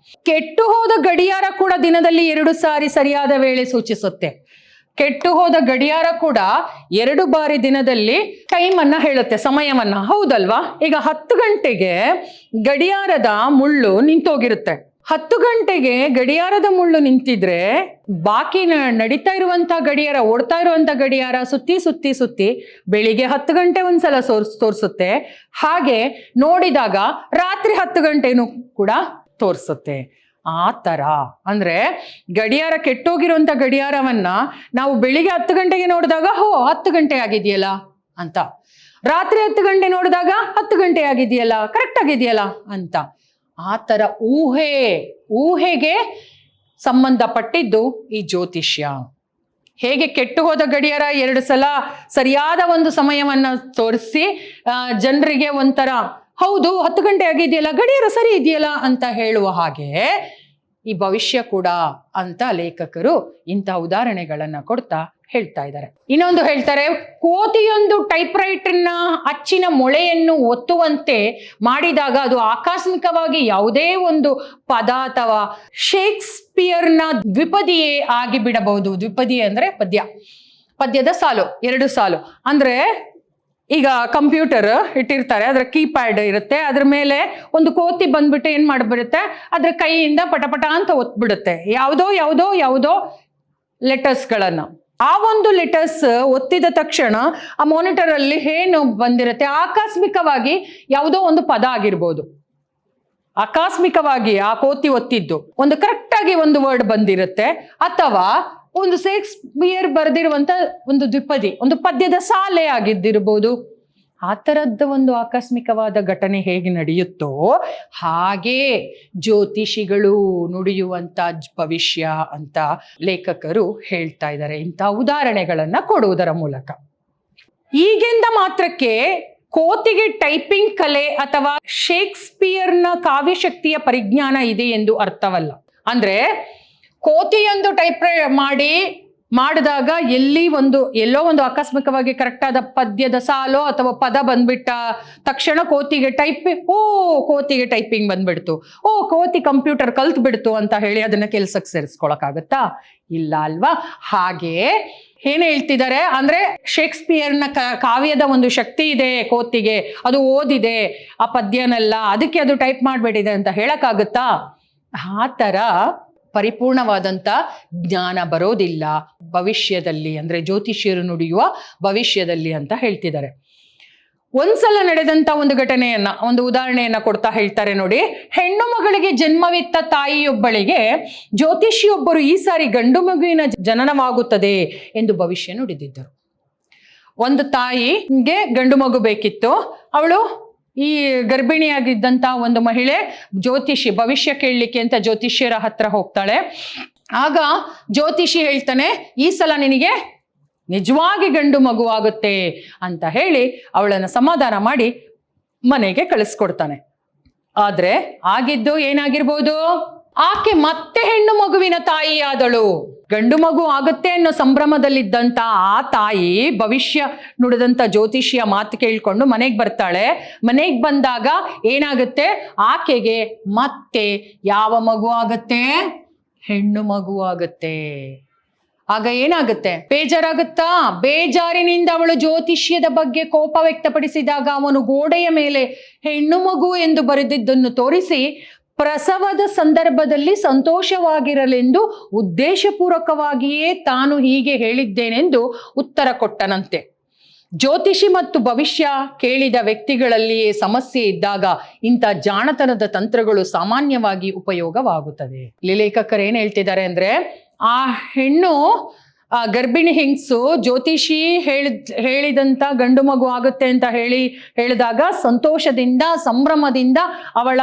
ಕೆಟ್ಟು ಹೋದ ಗಡಿಯಾರ ಕೂಡ ದಿನದಲ್ಲಿ 2 ಸಾರಿ ಸರಿಯಾದ ವೇಳೆ ಸೂಚಿಸುತ್ತೆ. ಕೆಟ್ಟು ಹೋದ ಗಡಿಯಾರ ಕೂಡ 2 ಬಾರಿ ದಿನದಲ್ಲಿ ಟೈಮನ್ನ ಹೇಳುತ್ತೆ, ಸಮಯವನ್ನ. ಹೌದಲ್ವಾ? ಈಗ 10 ಗಂಟೆಗೆ ಗಡಿಯಾರದ ಮುಳ್ಳು ನಿಂತೋಗಿರುತ್ತೆ, 10 ಗಂಟೆಗೆ ಗಡಿಯಾರದ ಮುಳ್ಳು ನಿಂತಿದ್ರೆ ಬಾಕಿ ನಡೀತಾ ಇರುವಂತ ಗಡಿಯಾರ, ಓಡ್ತಾ ಇರುವಂತ ಗಡಿಯಾರ ಸುತ್ತಿ ಸುತ್ತಿ ಸುತ್ತಿ ಬೆಳಿಗ್ಗೆ 10 ಗಂಟೆ ಒಂದ್ಸಲ ತೋರಿಸುತ್ತೆ. ಹಾಗೆ ನೋಡಿದಾಗ ರಾತ್ರಿ 10 ಗಂಟೆನೂ ಕೂಡ ತೋರಿಸುತ್ತೆ. ಆ ತರ ಅಂದ್ರೆ ಗಡಿಯಾರ ಕೆಟ್ಟೋಗಿರುವಂತ ಗಡಿಯಾರವನ್ನ ನಾವು ಬೆಳಿಗ್ಗೆ 10 ಗಂಟೆಗೆ ನೋಡಿದಾಗ 10 ಗಂಟೆ ಆಗಿದೆಯಲ್ಲ ಅಂತ, ರಾತ್ರಿ 10 ಗಂಟೆ ನೋಡಿದಾಗ 10 ಗಂಟೆ ಆಗಿದೆಯಲ್ಲ, ಕರೆಕ್ಟ್ ಆಗಿದೆಯಲ್ಲ ಅಂತ. ಆ ತರ ಊಹೆಗೆ ಸಂಬಂಧಪಟ್ಟಿದ್ದು ಈ ಜ್ಯೋತಿಷ್ಯ. ಹೇಗೆ ಕೆಟ್ಟು ಹೋದ ಗಡಿಯಾರ 2 ಸಲ ಸರಿಯಾದ ಒಂದು ಸಮಯವನ್ನ ತೋರಿಸಿ ಜನರಿಗೆ ಒಂಥರ ಹೌದು 10 ಗಂಟೆ ಆಗಿದೆಯಲ್ಲ, ಗಡಿಯಾರ ಸರಿ ಇದೆಯಲ್ಲ ಅಂತ ಹೇಳುವ ಹಾಗೆ ಈ ಭವಿಷ್ಯ ಕೂಡ ಅಂತ ಲೇಖಕರು ಇಂಥ ಉದಾಹರಣೆಗಳನ್ನ ಕೊಡ್ತಾ ಹೇಳ್ತಾ ಇದ್ದಾರೆ. ಇನ್ನೊಂದು ಹೇಳ್ತಾರೆ, ಕೋತಿಯೊಂದು ಟೈಪ್ ರೈಟರ್ನ ಅಚ್ಚಿನ ಮೊಳೆಯನ್ನು ಒತ್ತುವಂತೆ ಮಾಡಿದಾಗ ಅದು ಆಕಸ್ಮಿಕವಾಗಿ ಯಾವುದೇ ಒಂದು ಪದ ಅಥವಾ ಶೇಕ್ಸ್ಪಿಯರ್ನ ದ್ವಿಪದಿಯೇ ಆಗಿ ಬಿಡಬಹುದು. ದ್ವಿಪದಿ ಅಂದ್ರೆ ಪದ್ಯದ ಸಾಲು, 2 ಸಾಲು. ಅಂದ್ರೆ ಈಗ ಕಂಪ್ಯೂಟರ್ ಇಟ್ಟಿರ್ತಾರೆ, ಅದರ ಕೀಪ್ಯಾಡ್ ಇರುತ್ತೆ, ಅದ್ರ ಮೇಲೆ ಒಂದು ಕೋತಿ ಬಂದ್ಬಿಟ್ಟು ಏನ್ ಮಾಡ್ಬಿಡುತ್ತೆ, ಅದ್ರ ಕೈಯಿಂದ ಪಟಪಟ ಅಂತ ಒತ್ಬಿಡುತ್ತೆ ಯಾವುದೋ ಲೆಟರ್ಸ್ಗಳನ್ನ. ಆ ಒಂದು ಲೆಟರ್ಸ್ ಒತ್ತಿದ ತಕ್ಷಣ ಆ ಮಾನಿಟರ್ ಅಲ್ಲಿ ಏನು ಬಂದಿರುತ್ತೆ, ಆಕಸ್ಮಿಕವಾಗಿ ಯಾವುದೋ ಒಂದು ಪದ ಆಗಿರ್ಬೋದು, ಆಕಸ್ಮಿಕವಾಗಿ ಆ ಕೋತಿ ಒತ್ತಿದ್ದು ಒಂದು ಕರೆಕ್ಟ್ ಆಗಿ ಒಂದು ವರ್ಡ್ ಬಂದಿರುತ್ತೆ, ಅಥವಾ ಒಂದು ಶೇಕ್ಸ್ಪಿಯರ್ ಬರೆದಿರುವಂತ ಒಂದು ದ್ವಿಪದಿ, ಒಂದು ಪದ್ಯದ ಸಾಲೆ ಆಗಿದ್ದಿರ್ಬೋದು. ಆ ಥರದ್ದು ಒಂದು ಆಕಸ್ಮಿಕವಾದ ಘಟನೆ ಹೇಗೆ ನಡೆಯುತ್ತೋ ಹಾಗೆ ಜ್ಯೋತಿಷಿಗಳು ನುಡಿಯುವಂತ ಭವಿಷ್ಯ ಅಂತ ಲೇಖಕರು ಹೇಳ್ತಾ ಇದ್ದಾರೆ ಇಂಥ ಉದಾಹರಣೆಗಳನ್ನ ಕೊಡುವುದರ ಮೂಲಕ. ಈಗೆಂದ ಮಾತ್ರಕ್ಕೆ ಕೋತಿಗೆ ಟೈಪಿಂಗ್ ಕಲೆ ಅಥವಾ ಶೇಕ್ಸ್ಪಿಯರ್ನ ಕಾವ್ಯಶಕ್ತಿಯ ಪರಿಜ್ಞಾನ ಇದೆ ಎಂದು ಅರ್ಥವಲ್ಲ. ಅಂದ್ರೆ ಕೋತಿಯೊಂದು ಟೈಪ್ ಮಾಡಿದಾಗ ಎಲ್ಲೋ ಒಂದು ಆಕಸ್ಮಿಕವಾಗಿ ಕರೆಕ್ಟ್ ಆದ ಪದ್ಯದ ಸಾಲೋ ಅಥವಾ ಪದ ಬಂದ್ಬಿಟ್ಟ ತಕ್ಷಣ ಕೋತಿಗೆ ಟೈಪಿಂಗ್ ಬಂದ್ಬಿಡ್ತು, ಕೋತಿ ಕಂಪ್ಯೂಟರ್ ಕಲ್ತ್ ಬಿಡ್ತು ಅಂತ ಹೇಳಿ ಅದನ್ನ ಕೆಲ್ಸಕ್ಕೆ ಸೇರಿಸ್ಕೊಳಕ್ಕಾಗತ್ತಾ? ಇಲ್ಲ ಅಲ್ವಾ? ಹಾಗೆ ಏನ್ ಹೇಳ್ತಿದ್ದಾರೆ ಅಂದ್ರೆ ಶೇಕ್ಸ್ಪಿಯರ್ನ ಕಾವ್ಯದ ಒಂದು ಶಕ್ತಿ ಇದೆ ಕೋತಿಗೆ, ಅದು ಓದಿದೆ ಆ ಪದ್ಯನೆಲ್ಲ, ಅದಕ್ಕೆ ಅದು ಟೈಪ್ ಮಾಡ್ಬಿಟ್ಟಿದೆ ಅಂತ ಹೇಳಕ್ಕಾಗತ್ತಾ? ಆ ತರ ಪರಿಪೂರ್ಣವಾದಂಥ ಜ್ಞಾನ ಬರೋದಿಲ್ಲ ಭವಿಷ್ಯದಲ್ಲಿ, ಅಂದ್ರೆ ಜ್ಯೋತಿಷ್ಯರು ನುಡಿಯುವ ಭವಿಷ್ಯದಲ್ಲಿ ಅಂತ ಹೇಳ್ತಿದ್ದಾರೆ. ಒಂದ್ಸಲ ನಡೆದಂತ ಒಂದು ಘಟನೆಯನ್ನ, ಒಂದು ಉದಾಹರಣೆಯನ್ನ ಕೊಡ್ತಾ ಹೇಳ್ತಾರೆ ನೋಡಿ. ಹೆಣ್ಣು ಮಗಳಿಗೆ ಜನ್ಮವಿತ್ತ ತಾಯಿಯೊಬ್ಬಳಿಗೆ ಜ್ಯೋತಿಷಿಯೊಬ್ಬರು ಈ ಸಾರಿ ಗಂಡು ಮಗುವಿನ ಜನನವಾಗುತ್ತದೆ ಎಂದು ಭವಿಷ್ಯ ನುಡಿದಿದ್ದರು. ಒಂದು ತಾಯಿಗೆ ಗಂಡು ಮಗು ಬೇಕಿತ್ತು. ಅವಳು ಈ ಗರ್ಭಿಣಿಯಾಗಿದ್ದಂತ ಒಂದು ಮಹಿಳೆ ಭವಿಷ್ಯ ಕೇಳಲಿಕ್ಕೆ ಅಂತ ಜ್ಯೋತಿಷ್ಯರ ಹತ್ರ ಹೋಗ್ತಾಳೆ. ಆಗ ಜ್ಯೋತಿಷಿ ಹೇಳ್ತಾನೆ, ಈ ಸಲ ನಿನಗೆ ನಿಜವಾಗಿ ಗಂಡು ಮಗು ಆಗುತ್ತೆ ಅಂತ ಹೇಳಿ ಅವಳನ್ನು ಸಮಾಧಾನ ಮಾಡಿ ಮನೆಗೆ ಕಳಿಸ್ಕೊಡ್ತಾನೆ. ಆದ್ರೆ ಆಗಿದ್ದು ಏನಾಗಿರ್ಬೋದು, ಆಕೆ ಮತ್ತೆ ಹೆಣ್ಣು ಮಗುವಿನ ತಾಯಿ ಆದಳು. ಗಂಡು ಮಗು ಆಗುತ್ತೆ ಅನ್ನೋ ಸಂಭ್ರಮದಲ್ಲಿದ್ದಂತ ಆ ತಾಯಿ ಭವಿಷ್ಯ ನುಡಿದಂತ ಜ್ಯೋತಿಷಿಯ ಮಾತು ಕೇಳ್ಕೊಂಡು ಮನೆಗೆ ಬರ್ತಾಳೆ. ಮನೆಗೆ ಬಂದಾಗ ಏನಾಗುತ್ತೆ, ಆಕೆಗೆ ಮತ್ತೆ ಯಾವ ಮಗು ಆಗತ್ತೆ? ಹೆಣ್ಣು ಮಗು ಆಗತ್ತೆ. ಆಗ ಏನಾಗುತ್ತೆ, ಬೇಜಾರಾಗುತ್ತಾ? ಬೇಜಾರಿನಿಂದ ಅವಳು ಜ್ಯೋತಿಷ್ಯದ ಬಗ್ಗೆ ಕೋಪ ವ್ಯಕ್ತಪಡಿಸಿದಾಗ ಅವನು ಗೋಡೆಯ ಮೇಲೆ ಹೆಣ್ಣು ಮಗು ಎಂದು ಬರೆದಿದ್ದನ್ನು ತೋರಿಸಿ ಪ್ರಸವದ ಸಂದರ್ಭದಲ್ಲಿ ಸಂತೋಷವಾಗಿರಲೆಂದು ಉದ್ದೇಶಪೂರ್ವಕವಾಗಿಯೇ ತಾನು ಹೀಗೆ ಹೇಳಿದ್ದೇನೆಂದು ಉತ್ತರ ಕೊಟ್ಟನಂತೆ. ಜ್ಯೋತಿಷಿ ಮತ್ತು ಭವಿಷ್ಯ ಕೇಳಿದ ವ್ಯಕ್ತಿಗಳಲ್ಲಿಯೇ ಸಮಸ್ಯೆ ಇದ್ದಾಗ ಇಂಥ ಜಾಣತನದ ತಂತ್ರಗಳು ಸಾಮಾನ್ಯವಾಗಿ ಉಪಯೋಗವಾಗುತ್ತದೆ. ಇಲ್ಲಿ ಲೇಖಕರು ಏನ್ ಹೇಳ್ತಿದ್ದಾರೆ ಅಂದ್ರೆ, ಆ ಹೆಣ್ಣು ಗರ್ಭಿಣಿ ಹೆಂಗಸು ಜ್ಯೋತಿಷಿ ಹೇಳಿದಂತ ಗಂಡು ಮಗು ಆಗುತ್ತೆ ಅಂತ ಹೇಳಿದಾಗ ಸಂತೋಷದಿಂದ ಸಂಭ್ರಮದಿಂದ ಅವಳ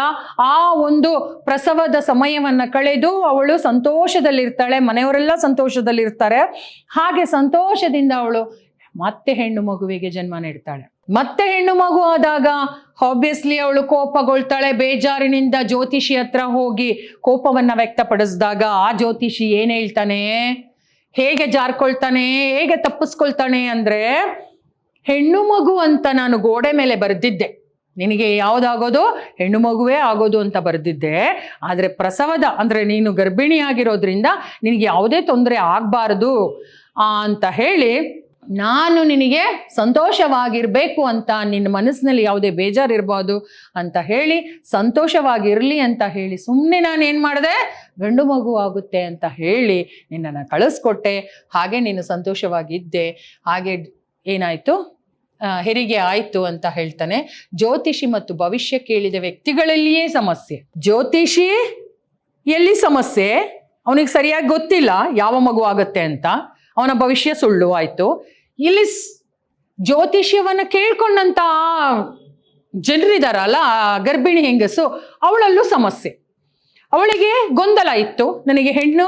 ಆ ಒಂದು ಪ್ರಸವದ ಸಮಯವನ್ನ ಕಳೆದು ಅವಳು ಸಂತೋಷದಲ್ಲಿರ್ತಾಳೆ, ಮನೆಯವರೆಲ್ಲ ಸಂತೋಷದಲ್ಲಿರ್ತಾರೆ. ಹಾಗೆ ಸಂತೋಷದಿಂದ ಅವಳು ಮತ್ತೆ ಹೆಣ್ಣು ಮಗುವಿಗೆ ಜನ್ಮ ನೀಡ್ತಾಳೆ. ಮತ್ತೆ ಹೆಣ್ಣು ಮಗು ಆದಾಗ ಆಬ್ವಿಯಸ್ಲಿ ಅವಳು ಕೋಪಗೊಳ್ತಾಳೆ. ಬೇಜಾರಿನಿಂದ ಜ್ಯೋತಿಷಿ ಹತ್ರ ಹೋಗಿ ಕೋಪವನ್ನ ವ್ಯಕ್ತಪಡಿಸಿದಾಗ ಆ ಜ್ಯೋತಿಷಿ ಏನ್ ಹೇಳ್ತಾನೆ, ಹೇಗೆ ಜಾರ್ಕೊಳ್ತಾನೆ, ಹೇಗೆ ತಪ್ಪಿಸ್ಕೊಳ್ತಾನೆ ಅಂದ್ರೆ, ಹೆಣ್ಣು ಮಗು ಅಂತ ನಾನು ಗೋಡೆ ಮೇಲೆ ಬರೆದಿದ್ದೆ, ನಿನಗೆ ಯಾವುದಾಗೋದು ಹೆಣ್ಣು ಮಗುವೇ ಆಗೋದು ಅಂತ ಬರೆದಿದ್ದೆ. ಆದ್ರೆ ಪ್ರಸವದ ಅಂದ್ರೆ ನೀನು ಗರ್ಭಿಣಿ ಆಗಿರೋದ್ರಿಂದ ನಿನಗೆ ಯಾವುದೇ ತೊಂದರೆ ಆಗ್ಬಾರ್ದು ಅಂತ ಹೇಳಿ ನಾನು ನಿನಗೆ ಸಂತೋಷವಾಗಿರ್ಬೇಕು ಅಂತ, ನಿನ್ನ ಮನಸ್ಸಿನಲ್ಲಿ ಯಾವುದೇ ಬೇಜಾರಿರ್ಬೋದು ಅಂತ ಹೇಳಿ, ಸಂತೋಷವಾಗಿರಲಿ ಅಂತ ಹೇಳಿ ಸುಮ್ಮನೆ ನಾನು ಏನು ಮಾಡಿದೆ, ಗಂಡು ಮಗು ಆಗುತ್ತೆ ಅಂತ ಹೇಳಿ ನಿನ್ನನ್ನು ಕಳಿಸ್ಕೊಟ್ಟೆ. ಹಾಗೆ ನೀನು ಸಂತೋಷವಾಗಿದ್ದೆ. ಹಾಗೆ ಏನಾಯಿತು, ಹೆರಿಗೆ ಆಯಿತು ಅಂತ ಹೇಳ್ತಾನೆ. ಜ್ಯೋತಿಷಿ ಮತ್ತು ಭವಿಷ್ಯ ಕೇಳಿದ ವ್ಯಕ್ತಿಗಳಲ್ಲಿಯೇ ಸಮಸ್ಯೆ. ಜ್ಯೋತಿಷಿ ಎಲ್ಲಿ ಸಮಸ್ಯೆ, ಅವನಿಗೆ ಸರಿಯಾಗಿ ಗೊತ್ತಿಲ್ಲ ಯಾವ ಮಗು ಆಗುತ್ತೆ ಅಂತ, ಅವನ ಭವಿಷ್ಯ ಸುಳ್ಳು ಆಯಿತು. ಇಲ್ಲಿ ಜ್ಯೋತಿಷ್ಯವನ್ನು ಕೇಳ್ಕೊಂಡಂತ ಜನರಿದಾರಲ್ಲ, ಗರ್ಭಿಣಿ ಹೆಂಗಸು, ಅವಳಲ್ಲೂ ಸಮಸ್ಯೆ. ಅವಳಿಗೆ ಗೊಂದಲ ಇತ್ತು, ನನಗೆ ಹೆಣ್ಣು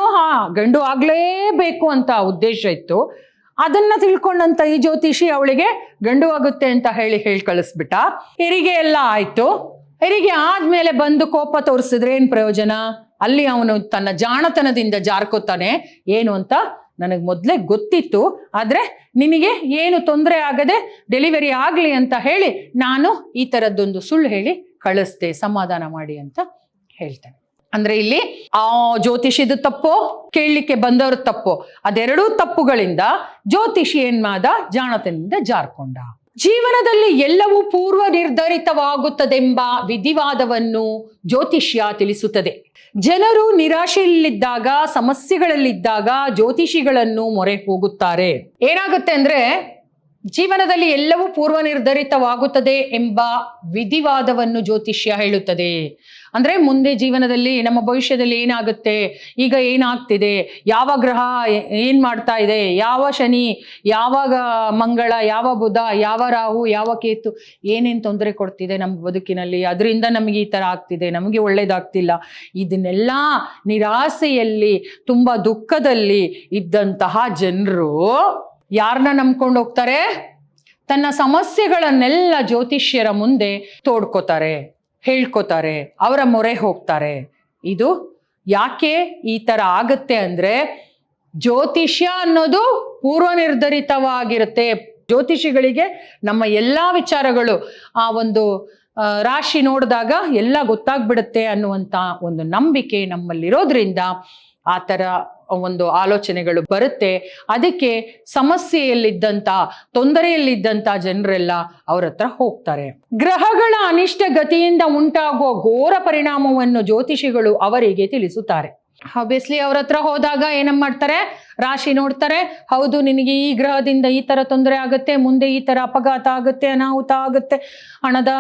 ಗಂಡು ಆಗಲೇಬೇಕು ಅಂತ ಉದ್ದೇಶ ಇತ್ತು. ಅದನ್ನ ತಿಳ್ಕೊಂಡಂತ ಈ ಜ್ಯೋತಿಷಿ ಅವಳಿಗೆ ಗಂಡು ಆಗುತ್ತೆ ಅಂತ ಹೇಳಿ ಕಳಿಸ್ಬಿಟ್ಟ. ಹೆರಿಗೆ ಎಲ್ಲ ಆಯ್ತು. ಹೆರಿಗೆ ಆದ್ಮೇಲೆ ಬಂದು ಕೋಪ ತೋರಿಸಿದ್ರೆ ಏನ್ ಪ್ರಯೋಜನ? ಅಲ್ಲಿ ಅವನು ತನ್ನ ಜಾಣತನದಿಂದ ಜಾರ್ಕೋತಾನೆ. ಏನು ಅಂತ ನನಗೆ ಮೊದಲೇ ಗೊತ್ತಿತ್ತು, ಆದರೆ ನಿನಗೆ ಏನು ತೊಂದರೆ ಆಗದೆ ಡೆಲಿವರಿ ಆಗಲಿ ಅಂತ ಹೇಳಿ ನಾನು ಈ ಥರದ್ದೊಂದು ಸುಳ್ಳು ಹೇಳಿ ಕಳಿಸ್ದೆ, ಸಮಾಧಾನ ಮಾಡಿ ಅಂತ ಹೇಳ್ತಾನೆ. ಅಂದ್ರೆ ಇಲ್ಲಿ ಆ ಜ್ಯೋತಿಷಿದು ತಪ್ಪೋ, ಕೇಳಲಿಕ್ಕೆ ಬಂದವ್ರ ತಪ್ಪೋ, ಅದೆರಡೂ ತಪ್ಪುಗಳಿಂದ ಜ್ಯೋತಿಷಿ ಏನ್ ಮಾಡ, ಜಾಣತನದಿಂದ ಜಾರ್ಕೊಂಡ. ಜೀವನದಲ್ಲಿ ಎಲ್ಲವೂ ಪೂರ್ವ ನಿರ್ಧರಿತವಾಗುತ್ತದೆಂಬ ವಿಧಿವಾದವನ್ನು ಜ್ಯೋತಿಷ್ಯ ತಿಳಿಸುತ್ತದೆ. ಜನರು ನಿರಾಶೆಯಲ್ಲಿದ್ದಾಗ, ಸಮಸ್ಯೆಗಳಲ್ಲಿದ್ದಾಗ ಜ್ಯೋತಿಷಿಗಳನ್ನು ಮೊರೆ ಹೋಗುತ್ತಾರೆ. ಏನಾಗುತ್ತೆ ಅಂದ್ರೆ, ಜೀವನದಲ್ಲಿ ಎಲ್ಲವೂ ಪೂರ್ವ ನಿರ್ಧರಿತವಾಗುತ್ತದೆ ಎಂಬ ವಿಧಿವಾದವನ್ನು ಜ್ಯೋತಿಷ್ಯ ಹೇಳುತ್ತದೆ. ಅಂದ್ರೆ ಮುಂದೆ ಜೀವನದಲ್ಲಿ ನಮ್ಮ ಭವಿಷ್ಯದಲ್ಲಿ ಏನಾಗುತ್ತೆ, ಈಗ ಏನಾಗ್ತಿದೆ, ಯಾವ ಗ್ರಹ ಏನ್ ಮಾಡ್ತಾ ಇದೆ, ಯಾವ ಶನಿ, ಯಾವಾಗ ಮಂಗಳ, ಯಾವ ಬುಧ, ಯಾವ ರಾಹು, ಯಾವ ಕೇತು ಏನೇನು ತೊಂದರೆ ಕೊಡ್ತಿದೆ ನಮ್ಮ ಬದುಕಿನಲ್ಲಿ, ಅದರಿಂದ ನಮಗೆ ಈ ಥರ ಆಗ್ತಿದೆ, ನಮಗೆ ಒಳ್ಳೇದಾಗ್ತಿಲ್ಲ, ಇದನ್ನೆಲ್ಲ ನಿರಾಸೆಯಲ್ಲಿ ತುಂಬಾ ದುಃಖದಲ್ಲಿ ಇದ್ದಂತಹ ಜನರು ಯಾರನ್ನ ನಂಬ್ಕೊಂಡು ಹೋಗ್ತಾರೆ? ತನ್ನ ಸಮಸ್ಯೆಗಳನ್ನೆಲ್ಲ ಜ್ಯೋತಿಷ್ಯರ ಮುಂದೆ ತೋಡ್ಕೋತಾರೆ, ಹೇಳ್ಕೊತಾರೆ, ಅವರ ಮೊರೆ ಹೋಗ್ತಾರೆ. ಇದು ಯಾಕೆ ಈ ತರ ಆಗತ್ತೆ ಅಂದ್ರೆ, ಜ್ಯೋತಿಷ್ಯ ಅನ್ನೋದು ಪೂರ್ವ ನಿರ್ಧರಿತವಾಗಿರುತ್ತೆ. ಜ್ಯೋತಿಷಿಗಳಿಗೆ ನಮ್ಮ ಎಲ್ಲಾ ವಿಚಾರಗಳು, ಆ ಒಂದು ರಾಶಿ ನೋಡಿದಾಗ ಎಲ್ಲ ಗೊತ್ತಾಗ್ಬಿಡುತ್ತೆ ಅನ್ನುವಂಥ ಒಂದು ನಂಬಿಕೆ ನಮ್ಮಲ್ಲಿರೋದ್ರಿಂದ ಆ ಥರ ಒಂದು ಆಲೋಚನೆಗಳು ಬರುತ್ತೆ. ಅದಕ್ಕೆ ಸಮಸ್ಯೆಯಲ್ಲಿದ್ದಂಥ, ತೊಂದರೆಯಲ್ಲಿದ್ದಂಥ ಜನರೆಲ್ಲ ಅವ್ರ ಹತ್ರ ಹೋಗ್ತಾರೆ. ಗ್ರಹಗಳ ಅನಿಷ್ಟ ಗತಿಯಿಂದ ಉಂಟಾಗುವ ಘೋರ ಪರಿಣಾಮವನ್ನು ಜ್ಯೋತಿಷಿಗಳು ಅವರಿಗೆ ತಿಳಿಸುತ್ತಾರೆ. ಆಬ್ವಿಯಸ್ಲಿ ಅವ್ರ ಹತ್ರ ಹೋದಾಗ ಏನಮ್ಮ ಮಾಡ್ತಾರೆ, ರಾಶಿ ನೋಡ್ತಾರೆ. ಹೌದು, ನಿನಗೆ ಈ ಗ್ರಹದಿಂದ ಈ ತರ ತೊಂದರೆ ಆಗುತ್ತೆ, ಮುಂದೆ ಈ ತರ ಅಪಘಾತ ಆಗುತ್ತೆ, ಅನಾಹುತ ಆಗುತ್ತೆ, ಹಣದ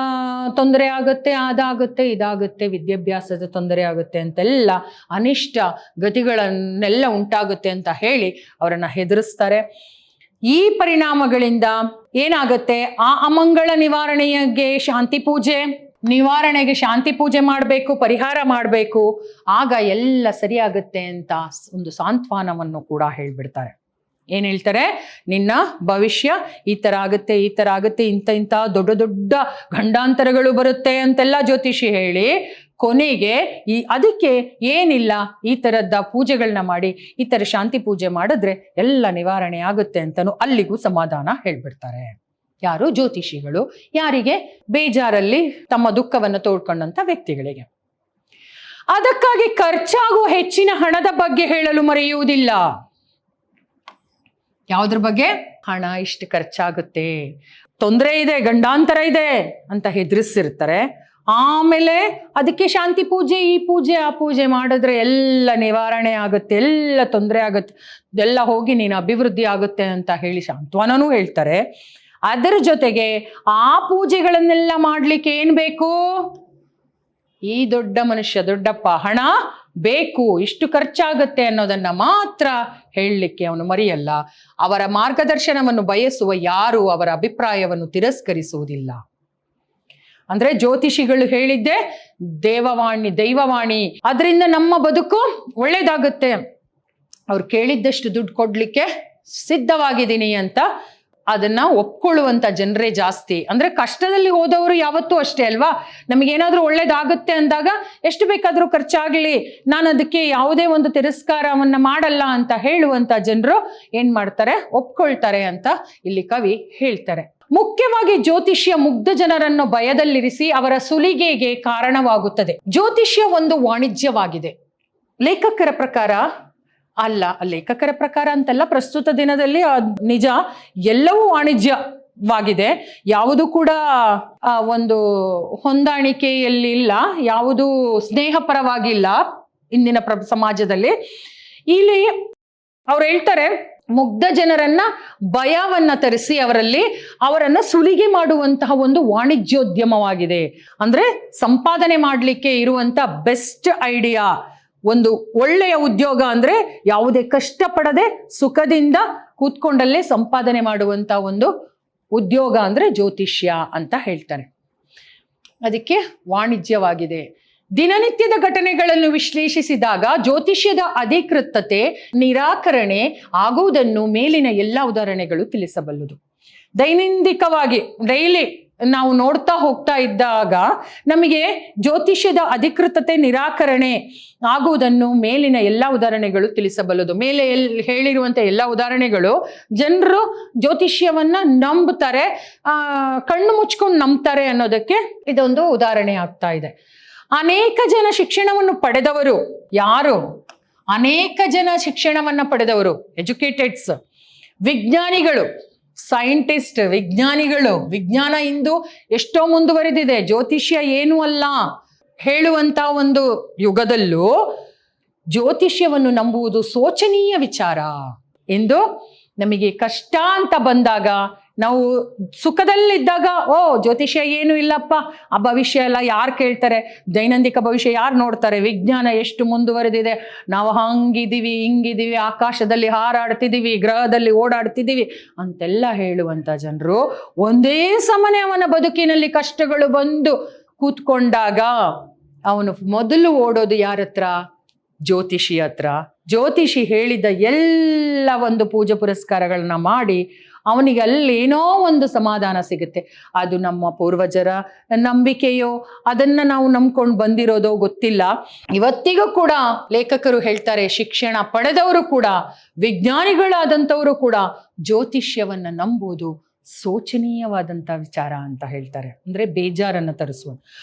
ತೊಂದರೆ ಆಗುತ್ತೆ, ಅದಾಗುತ್ತೆ, ಇದಾಗುತ್ತೆ, ವಿದ್ಯಾಭ್ಯಾಸದ ತೊಂದರೆ ಆಗುತ್ತೆ ಅಂತೆಲ್ಲ ಅನಿಷ್ಟ ಗತಿಗಳನ್ನೆಲ್ಲ ಉಂಟಾಗುತ್ತೆ ಅಂತ ಹೇಳಿ ಅವರನ್ನ ಹೆದರಿಸ್ತಾರೆ. ಈ ಪರಿಣಾಮಗಳಿಂದ ಏನಾಗುತ್ತೆ, ಆ ಅಮಂಗಳ ನಿವಾರಣೆಗೆ ಶಾಂತಿ ಪೂಜೆ ಮಾಡಬೇಕು, ಪರಿಹಾರ ಮಾಡಬೇಕು, ಆಗ ಎಲ್ಲ ಸರಿಯಾಗುತ್ತೆ ಅಂತ ಒಂದು ಸಾಂತ್ವನವನ್ನು ಕೂಡ ಹೇಳ್ಬಿಡ್ತಾರೆ. ಏನ್ ಹೇಳ್ತಾರೆ, ನಿನ್ನ ಭವಿಷ್ಯ ಈ ತರ ಆಗುತ್ತೆ, ಈ ತರ ಆಗುತ್ತೆ, ಇಂಥ ದೊಡ್ಡ ದೊಡ್ಡ ಗಂಡಾಂತರಗಳು ಬರುತ್ತೆ ಅಂತೆಲ್ಲ ಜ್ಯೋತಿಷಿ ಹೇಳಿ ಕೊನೆಗೆ ಅದಕ್ಕೆ ಏನಿಲ್ಲ, ಈ ತರದ್ದ ಪೂಜೆಗಳನ್ನ ಮಾಡಿ, ಈ ತರ ಶಾಂತಿ ಪೂಜೆ ಮಾಡಿದ್ರೆ ಎಲ್ಲ ನಿವಾರಣೆ ಆಗುತ್ತೆ ಅಂತನೂ ಅಲ್ಲಿಗೂ ಸಮಾಧಾನ ಹೇಳ್ಬಿಡ್ತಾರೆ. ಯಾರು? ಜ್ಯೋತಿಷಿಗಳು. ಯಾರಿಗೆ? ಬೇಜಾರಲ್ಲಿ ತಮ್ಮ ದುಃಖವನ್ನು ತೋಡ್ಕೊಂಡಂತ ವ್ಯಕ್ತಿಗಳಿಗೆ. ಅದಕ್ಕಾಗಿ ಖರ್ಚಾಗುವ ಹೆಚ್ಚಿನ ಹಣದ ಬಗ್ಗೆ ಹೇಳಲು ಮರೆಯುವುದಿಲ್ಲ. ಯಾವುದ್ರ ಬಗ್ಗೆ? ಹಣ ಇಷ್ಟು ಖರ್ಚಾಗುತ್ತೆ, ತೊಂದರೆ ಇದೆ, ಗಂಡಾಂತರ ಇದೆ ಅಂತ ಹೆದರಿಸಿರ್ತಾರೆ. ಆಮೇಲೆ ಅದಕ್ಕೆ ಶಾಂತಿ ಪೂಜೆ, ಈ ಪೂಜೆ, ಆ ಪೂಜೆ ಮಾಡಿದ್ರೆ ಎಲ್ಲ ನಿವಾರಣೆ ಆಗುತ್ತೆ, ಎಲ್ಲ ತೊಂದರೆ ಆಗುತ್ತೆ, ಎಲ್ಲ ಹೋಗಿ ನೀನು ಅಭಿವೃದ್ಧಿ ಆಗುತ್ತೆ ಅಂತ ಹೇಳಿ ಸಾಂತ್ವನನೂ ಹೇಳ್ತಾರೆ. ಅದರ ಜೊತೆಗೆ ಆ ಪೂಜೆಗಳನ್ನೆಲ್ಲ ಮಾಡ್ಲಿಕ್ಕೆ ಏನ್ ಬೇಕು? ಈ ದೊಡ್ಡ ಮನುಷ್ಯ, ದೊಡ್ಡಪ್ಪ ಹಣ ಬೇಕು, ಇಷ್ಟು ಖರ್ಚಾಗತ್ತೆ ಅನ್ನೋದನ್ನ ಮಾತ್ರ ಹೇಳಲಿಕ್ಕೆ ಅವನು ಮರೆಯಲ್ಲ. ಅವರ ಮಾರ್ಗದರ್ಶನವನ್ನು ಬಯಸುವ ಯಾರು ಅವರ ಅಭಿಪ್ರಾಯವನ್ನು ತಿರಸ್ಕರಿಸುವುದಿಲ್ಲ. ಅಂದ್ರೆ ಜ್ಯೋತಿಷಿಗಳು ಹೇಳಿದ್ದೆ ದೈವವಾಣಿ, ಅದರಿಂದ ನಮ್ಮ ಬದುಕು ಒಳ್ಳೇದಾಗುತ್ತೆ, ಅವ್ರು ಕೇಳಿದ್ದಷ್ಟು ದುಡ್ಡು ಕೊಡ್ಲಿಕ್ಕೆ ಸಿದ್ಧವಾಗಿದ್ದೀನಿ ಅಂತ ಅದನ್ನ ಒಪ್ಕೊಳ್ಳುವಂತ ಜನರೇ ಜಾಸ್ತಿ. ಅಂದ್ರೆ ಕಷ್ಟದಲ್ಲಿ ಹೋದವರು ಯಾವತ್ತೂ ಅಷ್ಟೇ ಅಲ್ವಾ, ನಮಗೇನಾದ್ರೂ ಒಳ್ಳೇದಾಗುತ್ತೆ ಅಂದಾಗ ಎಷ್ಟು ಬೇಕಾದ್ರೂ ಖರ್ಚಾಗ್ಲಿ, ನಾನು ಅದಕ್ಕೆ ಯಾವುದೇ ಒಂದು ತಿರಸ್ಕಾರವನ್ನ ಮಾಡಲ್ಲ ಅಂತ ಹೇಳುವಂತ ಜನರು ಏನ್ ಮಾಡ್ತಾರೆ, ಒಪ್ಕೊಳ್ತಾರೆ ಅಂತ ಇಲ್ಲಿ ಕವಿ ಹೇಳ್ತಾರೆ. ಮುಖ್ಯವಾಗಿ ಜ್ಯೋತಿಷ್ಯ ಮುಗ್ಧ ಜನರನ್ನು ಭಯದಲ್ಲಿರಿಸಿ ಅವರ ಸುಲಿಗೆಗೆ ಕಾರಣವಾಗುತ್ತದೆ. ಜ್ಯೋತಿಷ್ಯ ಒಂದು ವಾಣಿಜ್ಯವಾಗಿದೆ. ಲೇಖಕರ ಪ್ರಕಾರ ಅಲ್ಲ, ಲೇಖಕರ ಪ್ರಕಾರ ಅಂತಲ್ಲ, ಪ್ರಸ್ತುತ ದಿನದಲ್ಲಿ ನಿಜ ಎಲ್ಲವೂ ವಾಣಿಜ್ಯವಾಗಿದೆ. ಯಾವುದು ಕೂಡ ಒಂದು ಹೊಂದಾಣಿಕೆಯಲ್ಲಿ ಇಲ್ಲ, ಯಾವುದು ಸ್ನೇಹಪರವಾಗಿಲ್ಲ ಇಂದಿನ ಸಮಾಜದಲ್ಲಿ. ಇಲ್ಲಿ ಅವ್ರು ಹೇಳ್ತಾರೆ, ಮುಗ್ಧ ಜನರನ್ನ ಭಯವನ್ನ ತರಿಸಿ ಅವರನ್ನ ಸುಲಿಗೆ ಮಾಡುವಂತಹ ಒಂದು ವಾಣಿಜ್ಯೋದ್ಯಮವಾಗಿದೆ. ಅಂದ್ರೆ ಸಂಪಾದನೆ ಮಾಡಲಿಕ್ಕೆ ಇರುವಂತ ಬೆಸ್ಟ್ ಐಡಿಯಾ, ಒಂದು ಒಳ್ಳೆಯ ಉದ್ಯೋಗ ಅಂದ್ರೆ ಯಾವುದೇ ಕಷ್ಟಪಡದೆ ಸುಖದಿಂದ ಕೂತ್ಕೊಂಡಲ್ಲೇ ಸಂಪಾದನೆ ಮಾಡುವಂತ ಒಂದು ಉದ್ಯೋಗ ಅಂದ್ರೆ ಜ್ಯೋತಿಷ್ಯ ಅಂತ ಹೇಳ್ತಾರೆ. ಅದಕ್ಕೆ ವಾಣಿಜ್ಯವಾಗಿದೆ. ದಿನನಿತ್ಯದ ಘಟನೆಗಳನ್ನು ವಿಶ್ಲೇಷಿಸಿದಾಗ ಜ್ಯೋತಿಷ್ಯದ ಅಧಿಕೃತತೆ ನಿರಾಕರಣೆ ಆಗುವುದನ್ನು ಮೇಲಿನ ಎಲ್ಲ ಉದಾಹರಣೆಗಳು ತಿಳಿಸಬಲ್ಲದು. ದೈನಂದಿಕವಾಗಿ ಡೈಲಿ ನಾವು ನೋಡ್ತಾ ಹೋಗ್ತಾ ಇದ್ದಾಗ ನಮಗೆ ಜ್ಯೋತಿಷ್ಯದ ಅಧಿಕೃತತೆ ನಿರಾಕರಣೆ ಆಗುವುದನ್ನು ಮೇಲಿನ ಎಲ್ಲ ಉದಾಹರಣೆಗಳು ತಿಳಿಸಬಲ್ಲದು. ಮೇಲೆ ಹೇಳಿರುವಂತ ಎಲ್ಲ ಉದಾಹರಣೆಗಳು ಜನರು ಜ್ಯೋತಿಷ್ಯವನ್ನ ನಂಬ್ತಾರೆ, ಕಣ್ಣು ಮುಚ್ಕೊಂಡು ನಂಬ್ತಾರೆ ಅನ್ನೋದಕ್ಕೆ ಇದೊಂದು ಉದಾಹರಣೆ ಆಗ್ತಾ ಇದೆ. ಅನೇಕ ಜನ ಶಿಕ್ಷಣವನ್ನು ಪಡೆದವರು ಯಾರು? ಅನೇಕ ಜನ ಶಿಕ್ಷಣವನ್ನ ಪಡೆದವರು, ಎಜುಕೇಟೆಡ್ಸ್, ವಿಜ್ಞಾನಿಗಳು, ಸೈಂಟಿಸ್ಟ್, ವಿಜ್ಞಾನಿಗಳು. ವಿಜ್ಞಾನ ಇಂದು ಎಷ್ಟೋ ಮುಂದುವರೆದಿದೆ, ಜ್ಯೋತಿಷ್ಯ ಏನೂ ಅಲ್ಲ ಹೇಳುವಂತ ಒಂದು ಯುಗದಲ್ಲೂ ಜ್ಯೋತಿಷ್ಯವನ್ನು ನಂಬುವುದು ಶೋಚನೀಯ ವಿಚಾರ ಎಂದು ನಮಗೆ ಕಷ್ಟ ಅಂತ ಬಂದಾಗ, ನಾವು ಸುಖದಲ್ಲಿದ್ದಾಗ ಓ ಜ್ಯೋತಿಷ್ಯ ಏನು ಇಲ್ಲಪ್ಪ, ಆ ಭವಿಷ್ಯ ಎಲ್ಲ ಯಾರು ಕೇಳ್ತಾರೆ, ದೈನಂದಿಕ ಭವಿಷ್ಯ ಯಾರು ನೋಡ್ತಾರೆ, ವಿಜ್ಞಾನ ಎಷ್ಟು ಮುಂದುವರೆದಿದೆ, ನಾವು ಹಂಗಿದ್ದೀವಿ ಹಿಂಗಿದ್ದೀವಿ, ಆಕಾಶದಲ್ಲಿ ಹಾರಾಡ್ತಿದ್ದೀವಿ, ಗ್ರಹದಲ್ಲಿ ಓಡಾಡ್ತಿದ್ದೀವಿ ಅಂತೆಲ್ಲ ಹೇಳುವಂತ ಜನರು ಒಂದೇ ಸಮನೆ ಅವನ ಬದುಕಿನಲ್ಲಿ ಕಷ್ಟಗಳು ಬಂದು ಕೂತ್ಕೊಂಡಾಗ ಅವನು ಮೊದಲು ಓಡೋದು ಯಾರ ಹತ್ರ? ಜ್ಯೋತಿಷಿ ಹತ್ರ. ಜ್ಯೋತಿಷಿ ಹೇಳಿದ ಎಲ್ಲ ಒಂದು ಪೂಜೆ ಪುರಸ್ಕಾರಗಳನ್ನ ಮಾಡಿ ಅವನಿಗೆ ಅಲ್ಲೇನೋ ಒಂದು ಸಮಾಧಾನ ಸಿಗುತ್ತೆ. ಅದು ನಮ್ಮ ಪೂರ್ವಜರ ನಂಬಿಕೆಯೋ ಅದನ್ನ ನಾವು ನಂಬ್ಕೊಂಡು ಬಂದಿರೋದೋ ಗೊತ್ತಿಲ್ಲ. ಇವತ್ತಿಗೂ ಕೂಡ ಲೇಖಕರು ಹೇಳ್ತಾರೆ, ಶಿಕ್ಷಣ ಪಡೆದವರು ಕೂಡ, ವಿಜ್ಞಾನಿಗಳಾದಂಥವರು ಕೂಡ ಜ್ಯೋತಿಷ್ಯವನ್ನ ನಂಬುವುದು ಶೋಚನೀಯವಾದಂಥ ವಿಚಾರ ಅಂತ ಹೇಳ್ತಾರೆ. ಅಂದ್ರೆ ಬೇಜಾರನ್ನು ತರಿಸುವ.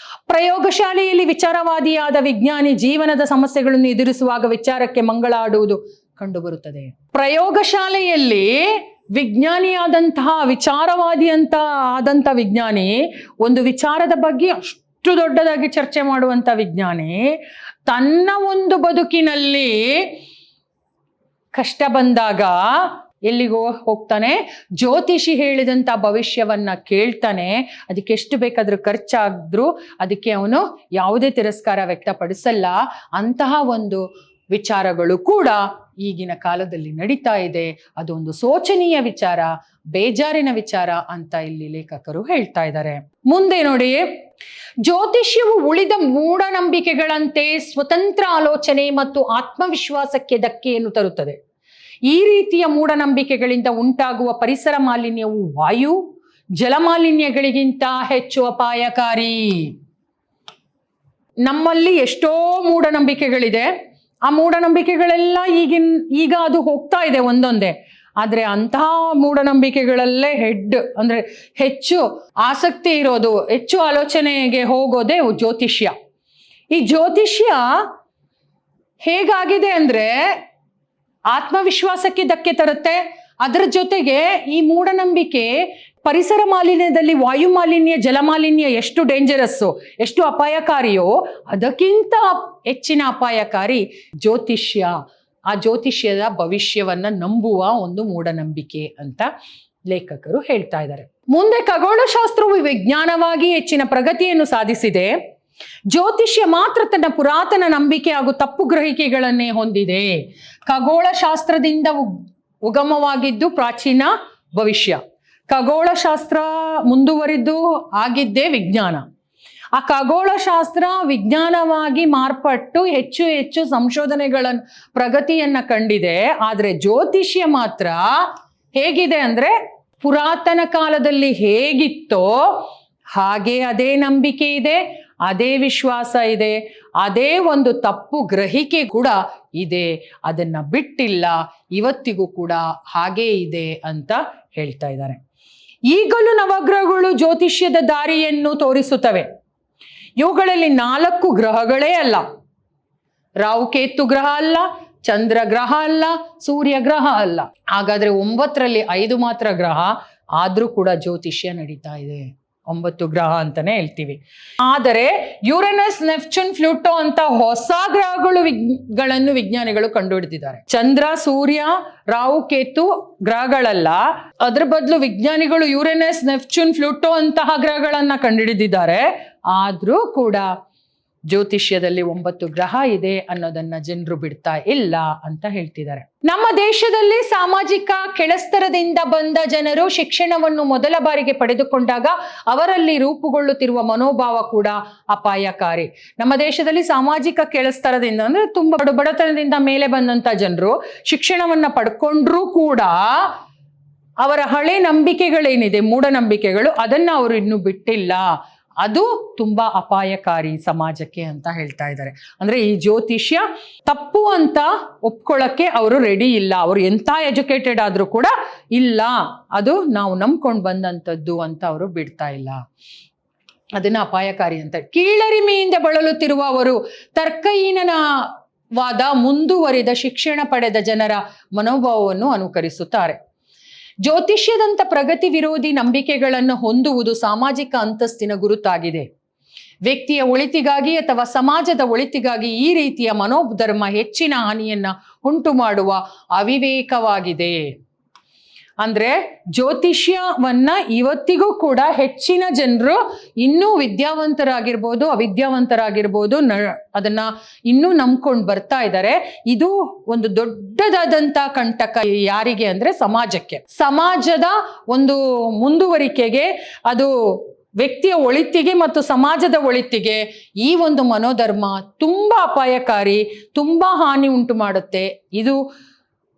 ಪ್ರಯೋಗಶಾಲೆಯಲ್ಲಿ ವಿಚಾರವಾದಿಯಾದ ವಿಜ್ಞಾನಿ ಜೀವನದ ಸಮಸ್ಯೆಗಳನ್ನು ಎದುರಿಸುವಾಗ ವಿಚಾರಕ್ಕೆ ಮಂಗಳ ಆಡುವುದು ಕಂಡುಬರುತ್ತದೆ. ಪ್ರಯೋಗಶಾಲೆಯಲ್ಲಿ ವಿಜ್ಞಾನಿಯಾದಂತಹ ವಿಚಾರವಾದಿ ಅಂತ ಆದಂಥ ವಿಜ್ಞಾನಿ, ಒಂದು ವಿಚಾರದ ಬಗ್ಗೆ ಅಷ್ಟು ದೊಡ್ಡದಾಗಿ ಚರ್ಚೆ ಮಾಡುವಂತ ವಿಜ್ಞಾನಿ, ತನ್ನ ಒಂದು ಬದುಕಿನಲ್ಲಿ ಕಷ್ಟ ಬಂದಾಗ ಎಲ್ಲಿಗೋ ಹೋಗ್ತಾನೆ, ಜ್ಯೋತಿಷಿ ಹೇಳಿದಂಥ ಭವಿಷ್ಯವನ್ನ ಕೇಳ್ತಾನೆ. ಅದಕ್ಕೆ ಎಷ್ಟು ಬೇಕಾದ್ರೂ ಖರ್ಚಾದ್ರೂ ಅದಕ್ಕೆ ಅವನು ಯಾವುದೇ ತಿರಸ್ಕಾರ ವ್ಯಕ್ತಪಡಿಸಲ್ಲ. ಅಂತಹ ಒಂದು ವಿಚಾರಗಳು ಕೂಡ ಈಗಿನ ಕಾಲದಲ್ಲಿ ನಡೀತಾ ಇದೆ. ಅದೊಂದು ಶೋಚನೀಯ ವಿಚಾರ, ಬೇಜಾರಿನ ವಿಚಾರ ಅಂತ ಇಲ್ಲಿ ಲೇಖಕರು ಹೇಳ್ತಾ ಇದ್ದಾರೆ. ಮುಂದೆ ನೋಡಿ, ಜ್ಯೋತಿಷ್ಯವು ಉಳಿದ ಮೂಢನಂಬಿಕೆಗಳಂತೆ ಸ್ವತಂತ್ರ ಆಲೋಚನೆ ಮತ್ತು ಆತ್ಮವಿಶ್ವಾಸಕ್ಕೆ ಧಕ್ಕೆಯನ್ನು ತರುತ್ತದೆ. ಈ ರೀತಿಯ ಮೂಢನಂಬಿಕೆಗಳಿಂದ ಉಂಟಾಗುವ ಪರಿಸರ ಮಾಲಿನ್ಯವು ವಾಯು, ಜಲಮಾಲಿನ್ಯಗಳಿಗಿಂತ ಹೆಚ್ಚು ಅಪಾಯಕಾರಿ. ನಮ್ಮಲ್ಲಿ ಎಷ್ಟೋ ಮೂಢನಂಬಿಕೆಗಳಿದೆ. ಆ ಮೂಢನಂಬಿಕೆಗಳೆಲ್ಲ ಈಗ ಅದು ಹೋಗ್ತಾ ಇದೆ ಒಂದೊಂದೇ. ಆದ್ರೆ ಅಂತಹ ಮೂಢನಂಬಿಕೆಗಳಲ್ಲೇ ಅಂದ್ರೆ ಹೆಚ್ಚು ಆಸಕ್ತಿ ಇರೋದು, ಹೆಚ್ಚು ಆಲೋಚನೆಗೆ ಹೋಗೋದೇ ಜ್ಯೋತಿಷ್ಯ. ಈ ಜ್ಯೋತಿಷ್ಯ ಹೇಗಾಗಿದೆ ಅಂದ್ರೆ ಆತ್ಮವಿಶ್ವಾಸಕ್ಕೆ ಧಕ್ಕೆ ತರುತ್ತೆ. ಅದರ ಜೊತೆಗೆ ಈ ಮೂಢನಂಬಿಕೆ ಪರಿಸರ ಮಾಲಿನ್ಯದಲ್ಲಿ ವಾಯು ಮಾಲಿನ್ಯ, ಜಲಮಾಲಿನ್ಯ ಎಷ್ಟು ಡೇಂಜರಸ್ಸು, ಎಷ್ಟು ಅಪಾಯಕಾರಿಯೋ ಅದಕ್ಕಿಂತ ಹೆಚ್ಚಿನ ಅಪಾಯಕಾರಿ ಜ್ಯೋತಿಷ್ಯ. ಆ ಜ್ಯೋತಿಷ್ಯದ ಭವಿಷ್ಯವನ್ನ ನಂಬುವ ಒಂದು ಮೂಢನಂಬಿಕೆ ಅಂತ ಲೇಖಕರು ಹೇಳ್ತಾ ಇದ್ದಾರೆ. ಮುಂದೆ ಖಗೋಳಶಾಸ್ತ್ರವು ವಿಜ್ಞಾನವಾಗಿ ಹೆಚ್ಚಿನ ಪ್ರಗತಿಯನ್ನು ಸಾಧಿಸಿದೆ. ಜ್ಯೋತಿಷ್ಯ ಮಾತ್ರ ತನ್ನ ಪುರಾತನ ನಂಬಿಕೆ ಹಾಗೂ ತಪ್ಪು ಗ್ರಹಿಕೆಗಳನ್ನೇ ಹೊಂದಿದೆ. ಖಗೋಳಶಾಸ್ತ್ರದಿಂದ ಉಗಮವಾಗಿದ್ದು ಪ್ರಾಚೀನ ಭವಿಷ್ಯ. ಖಗೋಳಶಾಸ್ತ್ರ ಮುಂದುವರಿದು ಆಗಿದ್ದೇ ವಿಜ್ಞಾನ. ಆ ಖಗೋಳಶಾಸ್ತ್ರ ವಿಜ್ಞಾನವಾಗಿ ಮಾರ್ಪಟ್ಟು ಹೆಚ್ಚು ಹೆಚ್ಚು ಸಂಶೋಧನೆಗಳನ್ನು ಪ್ರಗತಿಯನ್ನ ಕಂಡಿದೆ. ಆದ್ರೆ ಜ್ಯೋತಿಷ್ಯ ಮಾತ್ರ ಹೇಗಿದೆ ಅಂದ್ರೆ ಪುರಾತನ ಕಾಲದಲ್ಲಿ ಹೇಗಿತ್ತೋ ಹಾಗೆ ಅದೇ ನಂಬಿಕೆ ಇದೆ, ಅದೇ ವಿಶ್ವಾಸ ಇದೆ, ಅದೇ ಒಂದು ತಪ್ಪು ಗ್ರಹಿಕೆ ಕೂಡ ಇದೆ. ಅದನ್ನ ಬಿಟ್ಟಿಲ್ಲ, ಇವತ್ತಿಗೂ ಕೂಡ ಹಾಗೇ ಇದೆ ಅಂತ ಹೇಳ್ತಾ ಇದ್ದಾರೆ. ಈಗಲೂ ನವಗ್ರಹಗಳು ಜ್ಯೋತಿಷ್ಯದ ದಾರಿಯನ್ನು ತೋರಿಸುತ್ತವೆ. ಇವುಗಳಲ್ಲಿ 4 ಗ್ರಹಗಳೇ ಅಲ್ಲ. ರಾಹು ಕೇತು ಗ್ರಹ ಅಲ್ಲ, ಚಂದ್ರ ಗ್ರಹ ಅಲ್ಲ, ಸೂರ್ಯ ಗ್ರಹ ಅಲ್ಲ. ಹಾಗಾದ್ರೆ 9ರಲ್ಲಿ 5 ಮಾತ್ರ ಗ್ರಹ, ಆದ್ರೂ ಕೂಡ ಜ್ಯೋತಿಷ್ಯ ನಡೀತಾ ಇದೆ. 9 ಗ್ರಹ ಅಂತಾನೆ ಹೇಳ್ತೀವಿ. ಆದರೆ ಯುರೇನಸ್, ನೆಪ್ಚೂನ್, ಪ್ಲೂಟೋ ಅಂತ ಹೊಸ ಗ್ರಹಗಳನ್ನು ವಿಜ್ಞಾನಿಗಳು ಕಂಡುಹಿಡಿದಿದ್ದಾರೆ. ಚಂದ್ರ, ಸೂರ್ಯ, ರಾಹು, ಕೇತು ಗ್ರಹಗಳಲ್ಲ, ಅದ್ರ ಬದಲು ವಿಜ್ಞಾನಿಗಳು ಯುರೇನಸ್, ನೆಪ್ಚೂನ್, ಪ್ಲೂಟೋ ಅಂತಹ ಗ್ರಹಗಳನ್ನ ಕಂಡುಹಿಡಿದಿದ್ದಾರೆ. ಆದ್ರೂ ಕೂಡ ಜ್ಯೋತಿಷ್ಯದಲ್ಲಿ 9 ಗ್ರಹ ಇದೆ ಅನ್ನೋದನ್ನ ಜನರು ಬಿಡ್ತಾ ಇಲ್ಲ ಅಂತ ಹೇಳ್ತಿದ್ದಾರೆ. ನಮ್ಮ ದೇಶದಲ್ಲಿ ಸಾಮಾಜಿಕ ಕೆಳಸ್ತರದಿಂದ ಬಂದ ಜನರು ಶಿಕ್ಷಣವನ್ನು ಮೊದಲ ಬಾರಿಗೆ ಪಡೆದುಕೊಂಡಾಗ ಅವರಲ್ಲಿ ರೂಪುಗೊಳ್ಳುತ್ತಿರುವ ಮನೋಭಾವ ಕೂಡ ಅಪಾಯಕಾರಿ. ನಮ್ಮ ದೇಶದಲ್ಲಿ ಸಾಮಾಜಿಕ ಕೆಳಸ್ತರದಿಂದ ಅಂದ್ರೆ ತುಂಬಾ ಬಡತನದಿಂದ ಮೇಲೆ ಬಂದಂತ ಜನರು ಶಿಕ್ಷಣವನ್ನ ಪಡ್ಕೊಂಡ್ರೂ ಕೂಡ ಅವರ ಹಳೆ ನಂಬಿಕೆಗಳೇನಿದೆ, ಮೂಢನಂಬಿಕೆಗಳು, ಅದನ್ನ ಅವರು ಇನ್ನೂ ಬಿಟ್ಟಿಲ್ಲ. ಅದು ತುಂಬಾ ಅಪಾಯಕಾರಿ ಸಮಾಜಕ್ಕೆ ಅಂತ ಹೇಳ್ತಾ ಇದ್ದಾರೆ. ಅಂದ್ರೆ ಈ ಜ್ಯೋತಿಷ್ಯ ತಪ್ಪು ಅಂತ ಒಪ್ಕೊಳ್ಳಕ್ಕೆ ಅವರು ರೆಡಿ ಇಲ್ಲ. ಅವರು ಎಂಥ ಎಜುಕೇಟೆಡ್ ಆದ್ರೂ ಕೂಡ ಇಲ್ಲ, ಅದು ನಾವು ನಂಬ್ಕೊಂಡು ಬಂದಂಥದ್ದು ಅಂತ ಅವರು ಬಿಡ್ತಾ ಇಲ್ಲ. ಅದನ್ನ ಅಪಾಯಕಾರಿ ಅಂತ. ಕೀಳರಿಮೆಯಿಂದ ಬಳಲುತ್ತಿರುವ ಅವರು ತರ್ಕಹೀನವಾದ ಮುಂದುವರಿದ ಶಿಕ್ಷಣ ಪಡೆದ ಜನರ ಮನೋಭಾವವನ್ನು ಅನುಕರಿಸುತ್ತಾರೆ. ಜ್ಯೋತಿಷ್ಯದಂತ ಪ್ರಗತಿ ವಿರೋಧಿ ನಂಬಿಕೆಗಳನ್ನು ಹೊಂದುವುದು ಸಾಮಾಜಿಕ ಅಂತಸ್ತಿನ ಗುರುತಾಗಿದೆ. ವ್ಯಕ್ತಿಯ ಒಳಿತಿಗಾಗಿ ಅಥವಾ ಸಮಾಜದ ಒಳಿತಿಗಾಗಿ ಈ ರೀತಿಯ ಮನೋಧರ್ಮ ಹೆಚ್ಚಿನ ಹಾನಿಯನ್ನ ಉಂಟು ಮಾಡುವ ಅವಿವೇಕವಾಗಿದೆ. ಅಂದ್ರೆ ಜ್ಯೋತಿಷ್ಯವನ್ನ ಇವತ್ತಿಗೂ ಕೂಡ ಹೆಚ್ಚಿನ ಜನರು ಇನ್ನೂ ವಿದ್ಯಾವಂತರಾಗಿರ್ಬೋದು, ಅವಿದ್ಯಾವಂತರಾಗಿರ್ಬೋದು, ಅದನ್ನ ಇನ್ನೂ ನಂಬ್ಕೊಂಡು ಬರ್ತಾ ಇದ್ದಾರೆ. ಇದು ಒಂದು ದೊಡ್ಡದಾದಂತ ಕಂಟಕ. ಯಾರಿಗೆ ಅಂದ್ರೆ ಸಮಾಜಕ್ಕೆ, ಸಮಾಜದ ಒಂದು ಮುಂದುವರಿಕೆಗೆ, ಅದು ವ್ಯಕ್ತಿಯ ಒಳಿತಿಗೆ ಮತ್ತು ಸಮಾಜದ ಒಳಿತಿಗೆ ಈ ಒಂದು ಮನೋಧರ್ಮ ತುಂಬಾ ಅಪಾಯಕಾರಿ, ತುಂಬಾ ಹಾನಿ ಉಂಟು ಮಾಡುತ್ತೆ. ಇದು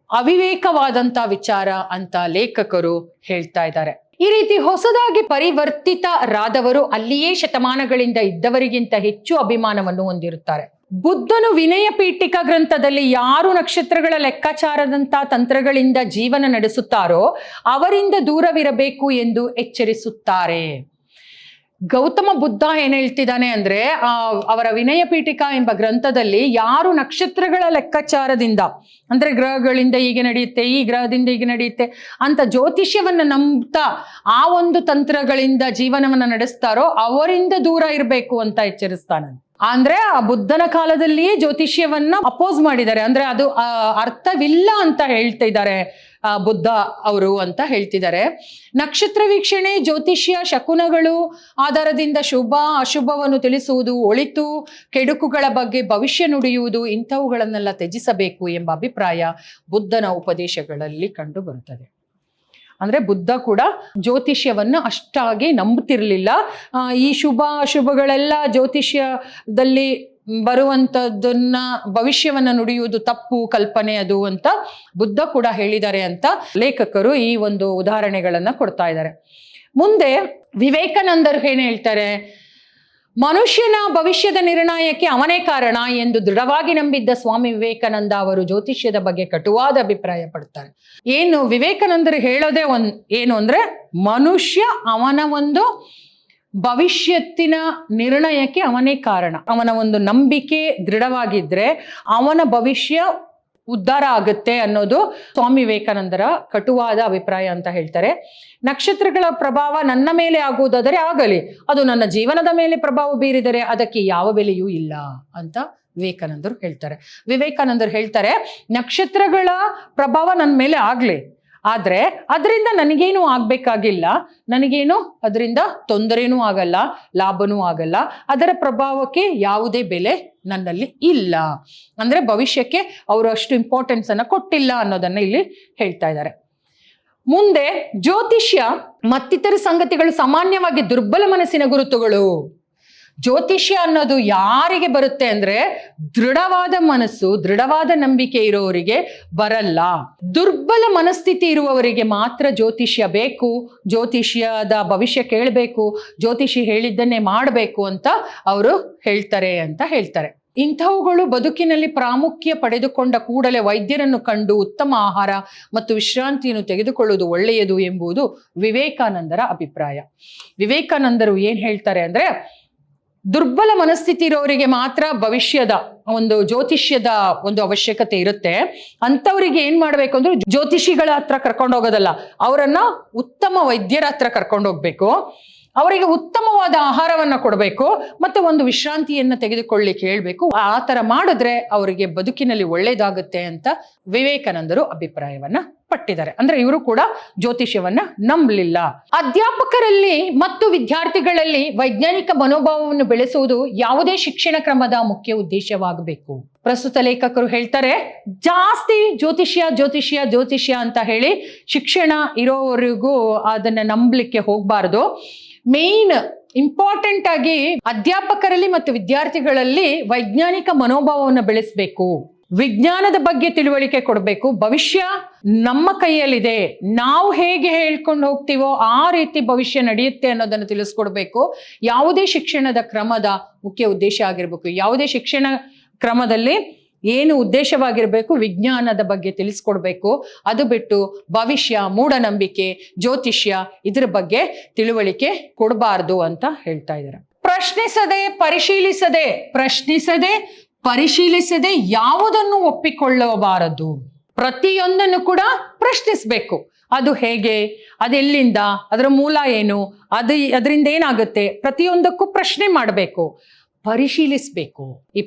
ಅವಿವೇಕವಾದಂತ ವಿಚಾರ ಅಂತ ಲೇಖಕರು ಹೇಳ್ತಾ ಇದ್ದಾರೆ. ಈ ರೀತಿ ಹೊಸದಾಗಿ ಪರಿವರ್ತಿತರಾದವರು ಅಲ್ಲಿಯೇ ಶತಮಾನಗಳಿಂದ ಇದ್ದವರಿಗಿಂತ ಹೆಚ್ಚು ಅಭಿಮಾನವನ್ನು ಹೊಂದಿರುತ್ತಾರೆ. ಬುದ್ಧನು ವಿನಯ ಪೀಠಿಕಾ ಗ್ರಂಥದಲ್ಲಿ ಯಾರು ನಕ್ಷತ್ರಗಳ ಲೆಕ್ಕಾಚಾರದಂತ ತಂತ್ರಗಳಿಂದ ಜೀವನ ನಡೆಸುತ್ತಾರೋ ಅವರಿಂದ ದೂರವಿರಬೇಕು ಎಂದು ಎಚ್ಚರಿಸುತ್ತಾರೆ. ಗೌತಮ ಬುದ್ಧ ಏನ್ ಹೇಳ್ತಿದ್ದಾನೆ ಅಂದ್ರೆ, ಅವರ ವಿನಯ ಪೀಠಿಕಾ ಎಂಬ ಗ್ರಂಥದಲ್ಲಿ ಯಾರು ನಕ್ಷತ್ರಗಳ ಲೆಕ್ಕಾಚಾರದಿಂದ, ಅಂದ್ರೆ ಗ್ರಹಗಳಿಂದ ಹೀಗೆ ನಡೆಯುತ್ತೆ, ಈ ಗ್ರಹದಿಂದ ಹೀಗೆ ನಡೆಯುತ್ತೆ ಅಂತ ಜ್ಯೋತಿಷ್ಯವನ್ನ ನಂಬ್ತಾ ಆ ಒಂದು ತಂತ್ರಗಳಿಂದ ಜೀವನವನ್ನ ನಡೆಸ್ತಾರೋ ಅವರಿಂದ ದೂರ ಇರಬೇಕು ಅಂತ ಎಚ್ಚರಿಸ್ತಾನೆ. ಅಂದ್ರೆ ಆ ಬುದ್ಧನ ಕಾಲದಲ್ಲಿಯೇ ಜ್ಯೋತಿಷ್ಯವನ್ನ ಅಪೋಸ್ ಮಾಡಿದ್ದಾರೆ. ಅಂದ್ರೆ ಅದು ಅರ್ಥವಿಲ್ಲ ಅಂತ ಹೇಳ್ತಾ ಇದ್ದಾರೆ ಬುದ್ಧ ಅವರು ಅಂತ ಹೇಳ್ತಿದ್ದಾರೆ. ನಕ್ಷತ್ರ ವೀಕ್ಷಣೆ, ಜ್ಯೋತಿಷ್ಯ, ಶಕುನಗಳು ಆಧಾರದಿಂದ ಶುಭ ಅಶುಭವನ್ನು ತಿಳಿಸುವುದು, ಒಳಿತು ಕೆಡುಕುಗಳ ಬಗ್ಗೆ ಭವಿಷ್ಯ ನುಡಿಯುವುದು, ಇಂಥವುಗಳನ್ನೆಲ್ಲ ತ್ಯಜಿಸಬೇಕು ಎಂಬ ಅಭಿಪ್ರಾಯ ಬುದ್ಧನ ಉಪದೇಶಗಳಲ್ಲಿ ಕಂಡು ಬರುತ್ತದೆ. ಅಂದ್ರೆ ಬುದ್ಧ ಕೂಡ ಜ್ಯೋತಿಷ್ಯವನ್ನ ಅಷ್ಟಾಗಿ ನಂಬುತ್ತಿರಲಿಲ್ಲ. ಈ ಶುಭ ಅಶುಭಗಳೆಲ್ಲ ಜ್ಯೋತಿಷ್ಯದಲ್ಲಿ ಬರುವಂತದ್ದನ್ನ, ಭವಿಷ್ಯವನ್ನ ನುಡಿಯುವುದು ತಪ್ಪು ಕಲ್ಪನೆ ಅದು ಅಂತ ಬುದ್ಧ ಕೂಡ ಹೇಳಿದ್ದಾರೆ ಅಂತ ಲೇಖಕರು ಈ ಒಂದು ಉದಾಹರಣೆಗಳನ್ನ ಕೊಡ್ತಾ ಇದ್ದಾರೆ. ಮುಂದೆ ವಿವೇಕಾನಂದರು ಏನ್ ಹೇಳ್ತಾರೆ, ಮನುಷ್ಯನ ಭವಿಷ್ಯದ ನಿರ್ಣಯಕ್ಕೆ ಅವನೇ ಕಾರಣ ಎಂದು ದೃಢವಾಗಿ ನಂಬಿದ್ದ ಸ್ವಾಮಿ ವಿವೇಕಾನಂದ ಅವರು ಜ್ಯೋತಿಷ್ಯದ ಬಗ್ಗೆ ಕಟುವಾದ ಅಭಿಪ್ರಾಯ ಪಡ್ತಾರೆ. ಏನು ವಿವೇಕಾನಂದರು ಹೇಳೋದೇ ಏನು ಅಂದ್ರೆ, ಮನುಷ್ಯ ಅವನ ಒಂದು ಭವಿಷ್ಯತ್ತಿನ ನಿರ್ಣಯಕ್ಕೆ ಅವನೇ ಕಾರಣ. ಅವನ ಒಂದು ನಂಬಿಕೆ ದೃಢವಾಗಿದ್ರೆ ಅವನ ಭವಿಷ್ಯ ಉದ್ಧಾರ ಆಗುತ್ತೆ ಅನ್ನೋದು ಸ್ವಾಮಿ ವಿವೇಕಾನಂದರ ಕಟುವಾದ ಅಭಿಪ್ರಾಯ ಅಂತ ಹೇಳ್ತಾರೆ. ನಕ್ಷತ್ರಗಳ ಪ್ರಭಾವ ನನ್ನ ಮೇಲೆ ಆಗುವುದಾದರೆ ಆಗಲಿ, ಅದು ನನ್ನ ಜೀವನದ ಮೇಲೆ ಪ್ರಭಾವ ಬೀರಿದರೆ ಅದಕ್ಕೆ ಯಾವ ಬೆಲೆಯೂ ಇಲ್ಲ ಅಂತ ವಿವೇಕಾನಂದರು ಹೇಳ್ತಾರೆ. ವಿವೇಕಾನಂದರು ಹೇಳ್ತಾರೆ, ನಕ್ಷತ್ರಗಳ ಪ್ರಭಾವ ನನ್ನ ಮೇಲೆ ಆಗ್ಲಿ, ಆದ್ರೆ ಅದರಿಂದ ನನಗೇನು ಆಗ್ಬೇಕಾಗಿಲ್ಲ, ನನಗೇನು ಅದರಿಂದ ತೊಂದರೆನೂ ಆಗಲ್ಲ, ಲಾಭನೂ ಆಗಲ್ಲ, ಅದರ ಪ್ರಭಾವಕ್ಕೆ ಯಾವುದೇ ಬೆಲೆ ನನ್ನಲ್ಲಿ ಇಲ್ಲ. ಅಂದ್ರೆ ಭವಿಷ್ಯಕ್ಕೆ ಅವರು ಅಷ್ಟು ಇಂಪಾರ್ಟೆನ್ಸ್ ಅನ್ನ ಕೊಟ್ಟಿಲ್ಲ ಅನ್ನೋದನ್ನ ಇಲ್ಲಿ ಹೇಳ್ತಾ ಇದ್ದಾರೆ. ಮುಂದೆ ಜ್ಯೋತಿಷ್ಯ ಮತ್ತಿತರ ಸಂಗತಿಗಳು ಸಾಮಾನ್ಯವಾಗಿ ದುರ್ಬಲ ಮನಸ್ಸಿನ ಗುರುತುಗಳು. ಜ್ಯೋತಿಷ್ಯ ಅನ್ನೋದು ಯಾರಿಗೆ ಬರುತ್ತೆ ಅಂದ್ರೆ, ದೃಢವಾದ ಮನಸ್ಸು, ದೃಢವಾದ ನಂಬಿಕೆ ಇರೋವರಿಗೆ ಬರಲ್ಲ. ದುರ್ಬಲ ಮನಸ್ಥಿತಿ ಇರುವವರಿಗೆ ಮಾತ್ರ ಜ್ಯೋತಿಷ್ಯ ಬೇಕು, ಜ್ಯೋತಿಷ್ಯದ ಭವಿಷ್ಯ ಕೇಳಬೇಕು, ಜ್ಯೋತಿಷಿ ಹೇಳಿದ್ದನ್ನೇ ಮಾಡಬೇಕು ಅಂತ ಅವರು ಹೇಳ್ತಾರೆ ಅಂತ ಹೇಳ್ತಾರೆ. ಇಂಥವುಗಳು ಬದುಕಿನಲ್ಲಿ ಪ್ರಾಮುಖ್ಯ ಪಡೆದುಕೊಂಡ ಕೂಡಲೇ ವೈದ್ಯರನ್ನು ಕಂಡು ಉತ್ತಮ ಆಹಾರ ಮತ್ತು ವಿಶ್ರಾಂತಿಯನ್ನು ತೆಗೆದುಕೊಳ್ಳುವುದು ಒಳ್ಳೆಯದು ಎಂಬುದು ವಿವೇಕಾನಂದರ ಅಭಿಪ್ರಾಯ. ವಿವೇಕಾನಂದರು ಏನ್ ಹೇಳ್ತಾರೆ ಅಂದ್ರೆ, ದುರ್ಬಲ ಮನಸ್ಥಿತಿ ಇರೋರಿಗೆ ಮಾತ್ರ ಭವಿಷ್ಯದ ಒಂದು ಜ್ಯೋತಿಷ್ಯದ ಒಂದು ಅವಶ್ಯಕತೆ ಇರುತ್ತೆ. ಅಂಥವ್ರಿಗೆ ಏನ್ ಮಾಡ್ಬೇಕು ಅಂದ್ರೆ ಜ್ಯೋತಿಷಿಗಳ ಹತ್ರ ಕರ್ಕೊಂಡು ಹೋಗೋದಲ್ಲ, ಅವರನ್ನ ಉತ್ತಮ ವೈದ್ಯರ ಹತ್ರ ಕರ್ಕೊಂಡು ಹೋಗ್ಬೇಕು. ಅವರಿಗೆ ಉತ್ತಮವಾದ ಆಹಾರವನ್ನ ಕೊಡಬೇಕು, ಮತ್ತೆ ಒಂದು ವಿಶ್ರಾಂತಿಯನ್ನ ತೆಗೆದುಕೊಳ್ಳಿಕ್ಕೆ ಹೇಳ್ಬೇಕು. ಆ ತರ ಮಾಡಿದ್ರೆ ಅವರಿಗೆ ಬದುಕಿನಲ್ಲಿ ಒಳ್ಳೇದಾಗುತ್ತೆ ಅಂತ ವಿವೇಕಾನಂದರು ಅಭಿಪ್ರಾಯವನ್ನ ಪಟ್ಟಿದ್ದಾರೆ. ಅಂದ್ರೆ ಇವರು ಕೂಡ ಜ್ಯೋತಿಷ್ಯವನ್ನ ನಂಬಲಿಲ್ಲ. ಅಧ್ಯಾಪಕರಲ್ಲಿ ಮತ್ತು ವಿದ್ಯಾರ್ಥಿಗಳಲ್ಲಿ ವೈಜ್ಞಾನಿಕ ಮನೋಭಾವವನ್ನು ಬೆಳೆಸುವುದು ಯಾವುದೇ ಶಿಕ್ಷಣ ಕ್ರಮದ ಮುಖ್ಯ ಉದ್ದೇಶವಾಗಬೇಕು. ಪ್ರಸ್ತುತ ಲೇಖಕರು ಹೇಳ್ತಾರೆ, ಜಾಸ್ತಿ ಜ್ಯೋತಿಷ್ಯ ಅಂತ ಹೇಳಿ ಶಿಕ್ಷಣ ಇರೋವರೆಗೂ ಅದನ್ನ ನಂಬಲಿಕ್ಕೆ ಹೋಗ್ಬಾರ್ದು. ಮೇನ್ ಇಂಪಾರ್ಟೆಂಟ್ ಆಗಿ ಅಧ್ಯಾಪಕರಲ್ಲಿ ಮತ್ತು ವಿದ್ಯಾರ್ಥಿಗಳಲ್ಲಿ ವೈಜ್ಞಾನಿಕ ಮನೋಭಾವವನ್ನು ಬೆಳೆಸಬೇಕು. ವಿಜ್ಞಾನದ ಬಗ್ಗೆ ತಿಳುವಳಿಕೆ ಕೊಡಬೇಕು. ಭವಿಷ್ಯ ನಮ್ಮ ಕೈಯಲ್ಲಿದೆ, ನಾವು ಹೇಗೆ ಹೇಳ್ಕೊಂಡು ಹೋಗ್ತೀವೋ ಆ ರೀತಿ ಭವಿಷ್ಯ ನಡೆಯುತ್ತೆ ಅನ್ನೋದನ್ನು ತಿಳಿಸ್ಕೊಡ್ಬೇಕು. ಯಾವುದೇ ಶಿಕ್ಷಣದ ಕ್ರಮದ ಮುಖ್ಯ ಉದ್ದೇಶ ಆಗಿರ್ಬೇಕು. ಯಾವುದೇ ಶಿಕ್ಷಣ ಕ್ರಮದಲ್ಲಿ ಏನು ಉದ್ದೇಶವಾಗಿರ್ಬೇಕು, ವಿಜ್ಞಾನದ ಬಗ್ಗೆ ತಿಳಿಸ್ಕೊಡ್ಬೇಕು. ಅದು ಬಿಟ್ಟು ಭವಿಷ್ಯ, ಮೂಢನಂಬಿಕೆ, ಜ್ಯೋತಿಷ್ಯ ಇದ್ರ ಬಗ್ಗೆ ತಿಳುವಳಿಕೆ ಕೊಡಬಾರ್ದು ಅಂತ ಹೇಳ್ತಾ ಇದ್ದಾರೆ. ಪ್ರಶ್ನಿಸದೆ ಪರಿಶೀಲಿಸದೆ ಯಾವುದನ್ನು ಒಪ್ಪಿಕೊಳ್ಳಬಾರದು. ಪ್ರತಿಯೊಂದನ್ನು ಕೂಡ ಪ್ರಶ್ನಿಸಬೇಕು. ಅದು ಹೇಗೆ, ಅದೆಲ್ಲಿಂದ, ಅದರ ಮೂಲ ಏನು, ಅದರಿಂದ ಏನಾಗುತ್ತೆ, ಪ್ರತಿಯೊಂದಕ್ಕೂ ಪ್ರಶ್ನೆ ಮಾಡಬೇಕು, ಪರಿಶೀಲಿಸಬೇಕು. ಈ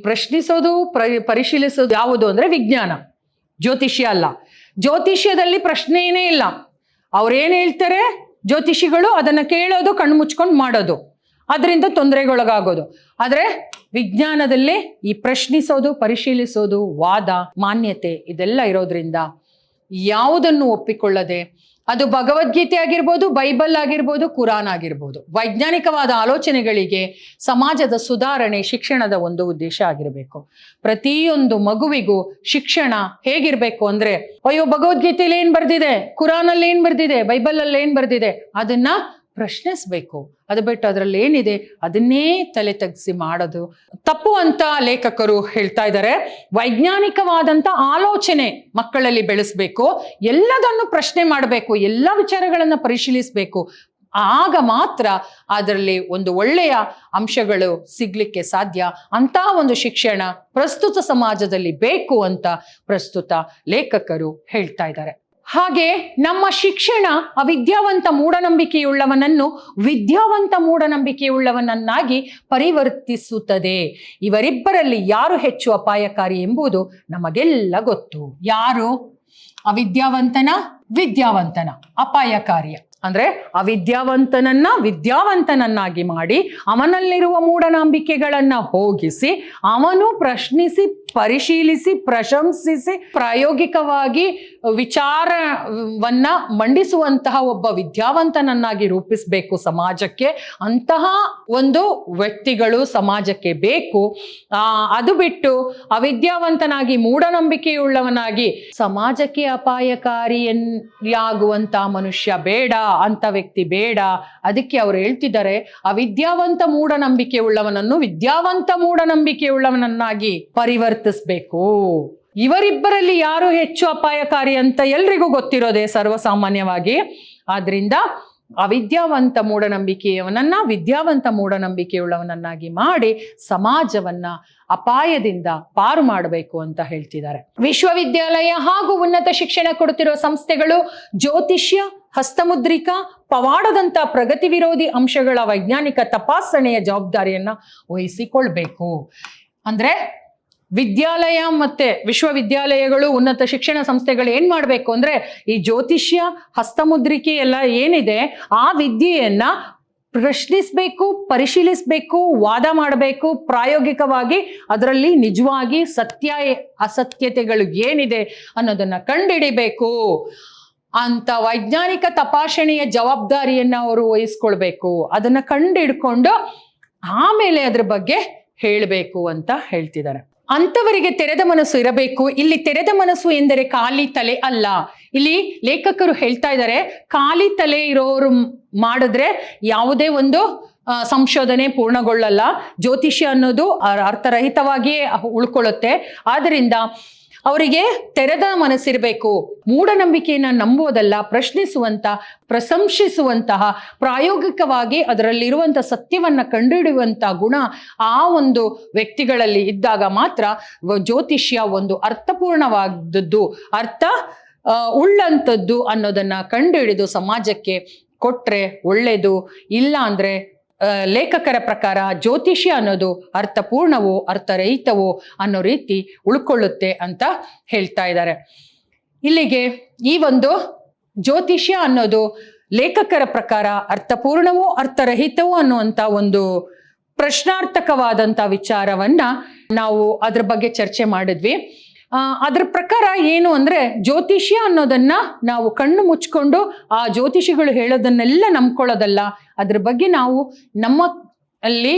ಪರಿಶೀಲಿಸೋದು ಯಾವುದು ಅಂದ್ರೆ ವಿಜ್ಞಾನ, ಜ್ಯೋತಿಷ್ಯ ಅಲ್ಲ. ಜ್ಯೋತಿಷ್ಯದಲ್ಲಿ ಪ್ರಶ್ನೆಯೇ ಇಲ್ಲ. ಅವ್ರೇನ್ ಹೇಳ್ತಾರೆ ಜ್ಯೋತಿಷಿಗಳು ಅದನ್ನ ಕೇಳೋದು, ಕಣ್ಣು ಮುಚ್ಕೊಂಡು ಮಾಡೋದು, ಅದರಿಂದ ತೊಂದರೆಗೊಳಗಾಗೋದು. ಆದ್ರೆ ವಿಜ್ಞಾನದಲ್ಲಿ ಈ ಪ್ರಶ್ನಿಸೋದು, ಪರಿಶೀಲಿಸೋದು, ವಾದ, ಮಾನ್ಯತೆ ಇದೆಲ್ಲ ಇರೋದ್ರಿಂದ ಯಾವುದನ್ನು ಒಪ್ಪಿಕೊಳ್ಳದೆ, ಅದು ಭಗವದ್ಗೀತೆ ಆಗಿರ್ಬೋದು, ಬೈಬಲ್ ಆಗಿರ್ಬೋದು, ಕುರಾನ್ ಆಗಿರ್ಬೋದು, ವೈಜ್ಞಾನಿಕವಾದ ಆಲೋಚನೆಗಳಿಗೆ ಸಮಾಜದ ಸುಧಾರಣೆ ಶಿಕ್ಷಣದ ಒಂದು ಉದ್ದೇಶ ಆಗಿರಬೇಕು. ಪ್ರತಿಯೊಂದು ಮಗುವಿಗೂ ಶಿಕ್ಷಣ ಹೇಗಿರ್ಬೇಕು ಅಂದ್ರೆ, ಅಯ್ಯೋ ಭಗವದ್ಗೀತೆಯಲ್ಲಿ ಏನ್ ಬರ್ದಿದೆ, ಕುರಾನಲ್ಲಿ ಏನ್ ಬರ್ದಿದೆ, ಬೈಬಲ್ ಅಲ್ಲಿ ಏನ್ ಬರ್ದಿದೆ, ಅದನ್ನ ಪ್ರಶ್ನಿಸ್ಬೇಕು. ಅದು ಬಿಟ್ಟು ಅದರಲ್ಲಿ ಏನಿದೆ ಅದನ್ನೇ ತಲೆ ತಗ್ಗಿಸಿ ಮಾಡೋದು ತಪ್ಪು ಅಂತ ಲೇಖಕರು ಹೇಳ್ತಾ ಇದ್ದಾರೆ. ವೈಜ್ಞಾನಿಕವಾದಂಥ ಆಲೋಚನೆ ಮಕ್ಕಳಲ್ಲಿ ಬೆಳೆಸ್ಬೇಕು. ಎಲ್ಲದನ್ನು ಪ್ರಶ್ನೆ ಮಾಡಬೇಕು, ಎಲ್ಲ ವಿಚಾರಗಳನ್ನು ಪರಿಶೀಲಿಸಬೇಕು. ಆಗ ಮಾತ್ರ ಅದರಲ್ಲಿ ಒಂದು ಒಳ್ಳೆಯ ಅಂಶಗಳು ಸಿಗ್ಲಿಕ್ಕೆ ಸಾಧ್ಯ. ಅಂತಹ ಒಂದು ಶಿಕ್ಷಣ ಪ್ರಸ್ತುತ ಸಮಾಜದಲ್ಲಿ ಬೇಕು ಅಂತ ಪ್ರಸ್ತುತ ಲೇಖಕರು ಹೇಳ್ತಾ ಇದ್ದಾರೆ. ಹಾಗೆ ನಮ್ಮ ಶಿಕ್ಷಣ ಅವಿದ್ಯಾವಂತ ಮೂಢನಂಬಿಕೆಯುಳ್ಳವನನ್ನು ವಿದ್ಯಾವಂತ ಮೂಢನಂಬಿಕೆಯುಳ್ಳವನನ್ನಾಗಿ ಪರಿವರ್ತಿಸುತ್ತದೆ. ಇವರಿಬ್ಬರಲ್ಲಿ ಯಾರು ಹೆಚ್ಚು ಅಪಾಯಕಾರಿ ಎಂಬುದು ನಮಗೆಲ್ಲ ಗೊತ್ತು. ಯಾರು? ಅವಿದ್ಯಾವಂತನ ವಿದ್ಯಾವಂತನ ಅಪಾಯಕಾರಿಯ. ಅಂದ್ರೆ ಅವಿದ್ಯಾವಂತನನ್ನ ವಿದ್ಯಾವಂತನನ್ನಾಗಿ ಮಾಡಿ ಅವನಲ್ಲಿರುವ ಮೂಢನಂಬಿಕೆಗಳನ್ನ ಹೋಗಿಸಿ ಅವನು ಪ್ರಶ್ನಿಸಿ, ಪರಿಶೀಲಿಸಿ, ಪ್ರಶಂಸಿಸಿ ಪ್ರಾಯೋಗಿಕವಾಗಿ ವಿಚಾರವನ್ನ ಮಂಡಿಸುವಂತಹ ಒಬ್ಬ ವಿದ್ಯಾವಂತನನ್ನಾಗಿ ರೂಪಿಸಬೇಕು ಸಮಾಜಕ್ಕೆ. ಅಂತಹ ಒಂದು ವ್ಯಕ್ತಿಗಳು ಸಮಾಜಕ್ಕೆ ಬೇಕು. ಅದು ಬಿಟ್ಟು ಅವಿದ್ಯಾವಂತನಾಗಿ ಮೂಢನಂಬಿಕೆಯುಳ್ಳವನಾಗಿ ಸಮಾಜಕ್ಕೆ ಅಪಾಯಕಾರಿಯಾಗುವಂತ ಮನುಷ್ಯ ಬೇಡ, ಅಂತ ವ್ಯಕ್ತಿ ಬೇಡ. ಅದಕ್ಕೆ ಅವ್ರು ಹೇಳ್ತಿದ್ದಾರೆ, ಅವಿದ್ಯಾವಂತ ಮೂಢನಂಬಿಕೆ ಉಳ್ಳವನನ್ನು ವಿದ್ಯಾವಂತ ಮೂಢನಂಬಿಕೆ ಉಳ್ಳವನನ್ನಾಗಿ ಪರಿವರ್ತಿಸಬೇಕು. ಇವರಿಬ್ಬರಲ್ಲಿ ಯಾರು ಹೆಚ್ಚು ಅಪಾಯಕಾರಿ ಅಂತ ಎಲ್ರಿಗೂ ಗೊತ್ತಿರೋದೆ ಸರ್ವಸಾಮಾನ್ಯವಾಗಿ. ಆದ್ರಿಂದ ಅವಿದ್ಯಾವಂತ ಮೂಢನಂಬಿಕೆಯವನನ್ನ ವಿದ್ಯಾವಂತ ಮೂಢನಂಬಿಕೆಯುಳ್ಳವನನ್ನಾಗಿ ಮಾಡಿ ಸಮಾಜವನ್ನ ಅಪಾಯದಿಂದ ಪಾರು ಮಾಡಬೇಕು ಅಂತ ಹೇಳ್ತಿದ್ದಾರೆ. ವಿಶ್ವವಿದ್ಯಾಲಯ ಹಾಗೂ ಉನ್ನತ ಶಿಕ್ಷಣ ಕೊಡುತ್ತಿರುವ ಸಂಸ್ಥೆಗಳು ಜ್ಯೋತಿಷ್ಯ, ಹಸ್ತಮುದ್ರಿಕಾ, ಪವಾಡದಂತ ಪ್ರಗತಿ ವಿರೋಧಿ ಅಂಶಗಳ ವೈಜ್ಞಾನಿಕ ತಪಾಸಣೆಯ ಜವಾಬ್ದಾರಿಯನ್ನ ವಹಿಸಿಕೊಳ್ಬೇಕು. ಅಂದ್ರೆ ವಿದ್ಯಾಲಯ ಮತ್ತೆ ವಿಶ್ವವಿದ್ಯಾಲಯಗಳು, ಉನ್ನತ ಶಿಕ್ಷಣ ಸಂಸ್ಥೆಗಳು ಏನ್ ಮಾಡ್ಬೇಕು ಅಂದ್ರೆ ಈ ಜ್ಯೋತಿಷ್ಯ, ಹಸ್ತಮುದ್ರಿಕೆ ಎಲ್ಲ ಏನಿದೆ ಆ ವಿದ್ಯೆಯನ್ನ ಪ್ರಶ್ನಿಸಬೇಕು, ಪರಿಶೀಲಿಸಬೇಕು, ವಾದ ಮಾಡಬೇಕು. ಪ್ರಾಯೋಗಿಕವಾಗಿ ಅದರಲ್ಲಿ ನಿಜವಾಗಿ ಸತ್ಯ ಅಸತ್ಯತೆಗಳು ಏನಿದೆ ಅನ್ನೋದನ್ನ ಕಂಡುಹಿಡಿಬೇಕು ಅಂತ ವೈಜ್ಞಾನಿಕ ತಪಾಸಣೆಯ ಜವಾಬ್ದಾರಿಯನ್ನ ಅವರು ವಹಿಸ್ಕೊಳ್ಬೇಕು. ಅದನ್ನ ಕಂಡುಹಿಡ್ಕೊಂಡು ಆಮೇಲೆ ಅದ್ರ ಬಗ್ಗೆ ಹೇಳಬೇಕು ಅಂತ ಹೇಳ್ತಿದ್ದಾರೆ. ಅಂಥವರಿಗೆ ತೆರೆದ ಮನಸ್ಸು ಇರಬೇಕು. ಇಲ್ಲಿ ತೆರೆದ ಮನಸ್ಸು ಎಂದರೆ ಖಾಲಿ ತಲೆ ಅಲ್ಲ. ಇಲ್ಲಿ ಲೇಖಕರು ಹೇಳ್ತಾ ಇದ್ದಾರೆ, ಖಾಲಿ ತಲೆ ಇರೋರು ಮಾಡಿದ್ರೆ ಯಾವುದೇ ಒಂದು ಸಂಶೋಧನೆ ಪೂರ್ಣಗೊಳ್ಳಲ್ಲ. ಜ್ಯೋತಿಷ್ಯ ಅನ್ನೋದು ಅರ್ಥರಹಿತವಾಗಿಯೇ ಉಳ್ಕೊಳ್ಳುತ್ತೆ. ಆದ್ರಿಂದ ಅವರಿಗೆ ತೆರೆದ ಮನಸ್ಸಿರಬೇಕು. ಮೂಢನಂಬಿಕೆಯನ್ನ ನಂಬೋದಲ್ಲ, ಪ್ರಶ್ನಿಸುವಂತ, ಪ್ರಶಂಸಿಸುವಂತಹ, ಪ್ರಾಯೋಗಿಕವಾಗಿ ಅದರಲ್ಲಿರುವಂತ ಸತ್ಯವನ್ನ ಕಂಡುಹಿಡಿಯುವಂತ ಗುಣ ಆ ಒಂದು ವ್ಯಕ್ತಿಗಳಲ್ಲಿ ಇದ್ದಾಗ ಮಾತ್ರ ಜ್ಯೋತಿಷ್ಯ ಒಂದು ಅರ್ಥಪೂರ್ಣವಾದದ್ದು, ಅರ್ಥ ಉಳ್ಳಂಥದ್ದು ಅನ್ನೋದನ್ನ ಕಂಡುಹಿಡಿದು ಸಮಾಜಕ್ಕೆ ಕೊಟ್ರೆ ಒಳ್ಳೇದು. ಇಲ್ಲ ಅಂದ್ರೆ ಲೇಖಕರ ಪ್ರಕಾರ ಜ್ಯೋತಿಷ್ಯ ಅನ್ನೋದು ಅರ್ಥಪೂರ್ಣವೋ ಅರ್ಥರಹಿತವೋ ಅನ್ನೋ ರೀತಿ ಉಳ್ಕೊಳ್ಳುತ್ತೆ ಅಂತ ಹೇಳ್ತಾ ಇದ್ದಾರೆ. ಇಲ್ಲಿಗೆ ಈ ಒಂದು ಜ್ಯೋತಿಷ್ಯ ಅನ್ನೋದು ಲೇಖಕರ ಪ್ರಕಾರ ಅರ್ಥಪೂರ್ಣವೋ ಅರ್ಥರಹಿತವೋ ಅನ್ನುವಂಥ ಒಂದು ಪ್ರಶ್ನಾರ್ಥಕವಾದಂಥ ವಿಚಾರವನ್ನ ನಾವು ಅದ್ರ ಬಗ್ಗೆ ಚರ್ಚೆ ಮಾಡಿದ್ವಿ. ಅದ್ರ ಪ್ರಕಾರ ಏನು ಅಂದ್ರೆ ಜ್ಯೋತಿಷ್ಯ ಅನ್ನೋದನ್ನ ನಾವು ಕಣ್ಣು ಮುಚ್ಕೊಂಡು ಆ ಜ್ಯೋತಿಷಿಗಳು ಹೇಳೋದನ್ನೆಲ್ಲ ನಂಬ್ಕೊಳ್ಳೋದಲ್ಲ, ಅದ್ರ ಬಗ್ಗೆ ನಾವು ನಮ್ಮ ಅಲ್ಲಿ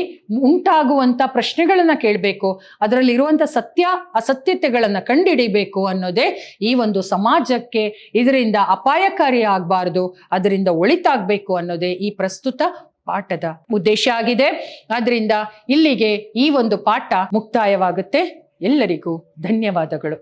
ಉಂಟಾಗುವಂತ ಪ್ರಶ್ನೆಗಳನ್ನ ಕೇಳಬೇಕು, ಅದರಲ್ಲಿ ಇರುವಂತ ಸತ್ಯ ಅಸತ್ಯತೆಗಳನ್ನ ಕಂಡುಹಿಡಿಬೇಕು ಅನ್ನೋದೇ ಈ ಒಂದು ಸಮಾಜಕ್ಕೆ ಇದರಿಂದ ಅಪಾಯಕಾರಿ ಆಗಬಾರ್ದು, ಅದರಿಂದ ಒಳಿತಾಗಬೇಕು ಅನ್ನೋದೇ ಈ ಪ್ರಸ್ತುತ ಪಾಠದ ಉದ್ದೇಶ ಆಗಿದೆ. ಆದ್ರಿಂದ ಇಲ್ಲಿಗೆ ಈ ಒಂದು ಪಾಠ ಮುಕ್ತಾಯವಾಗುತ್ತೆ. ಎಲ್ಲರಿಗೂ ಧನ್ಯವಾದಗಳು.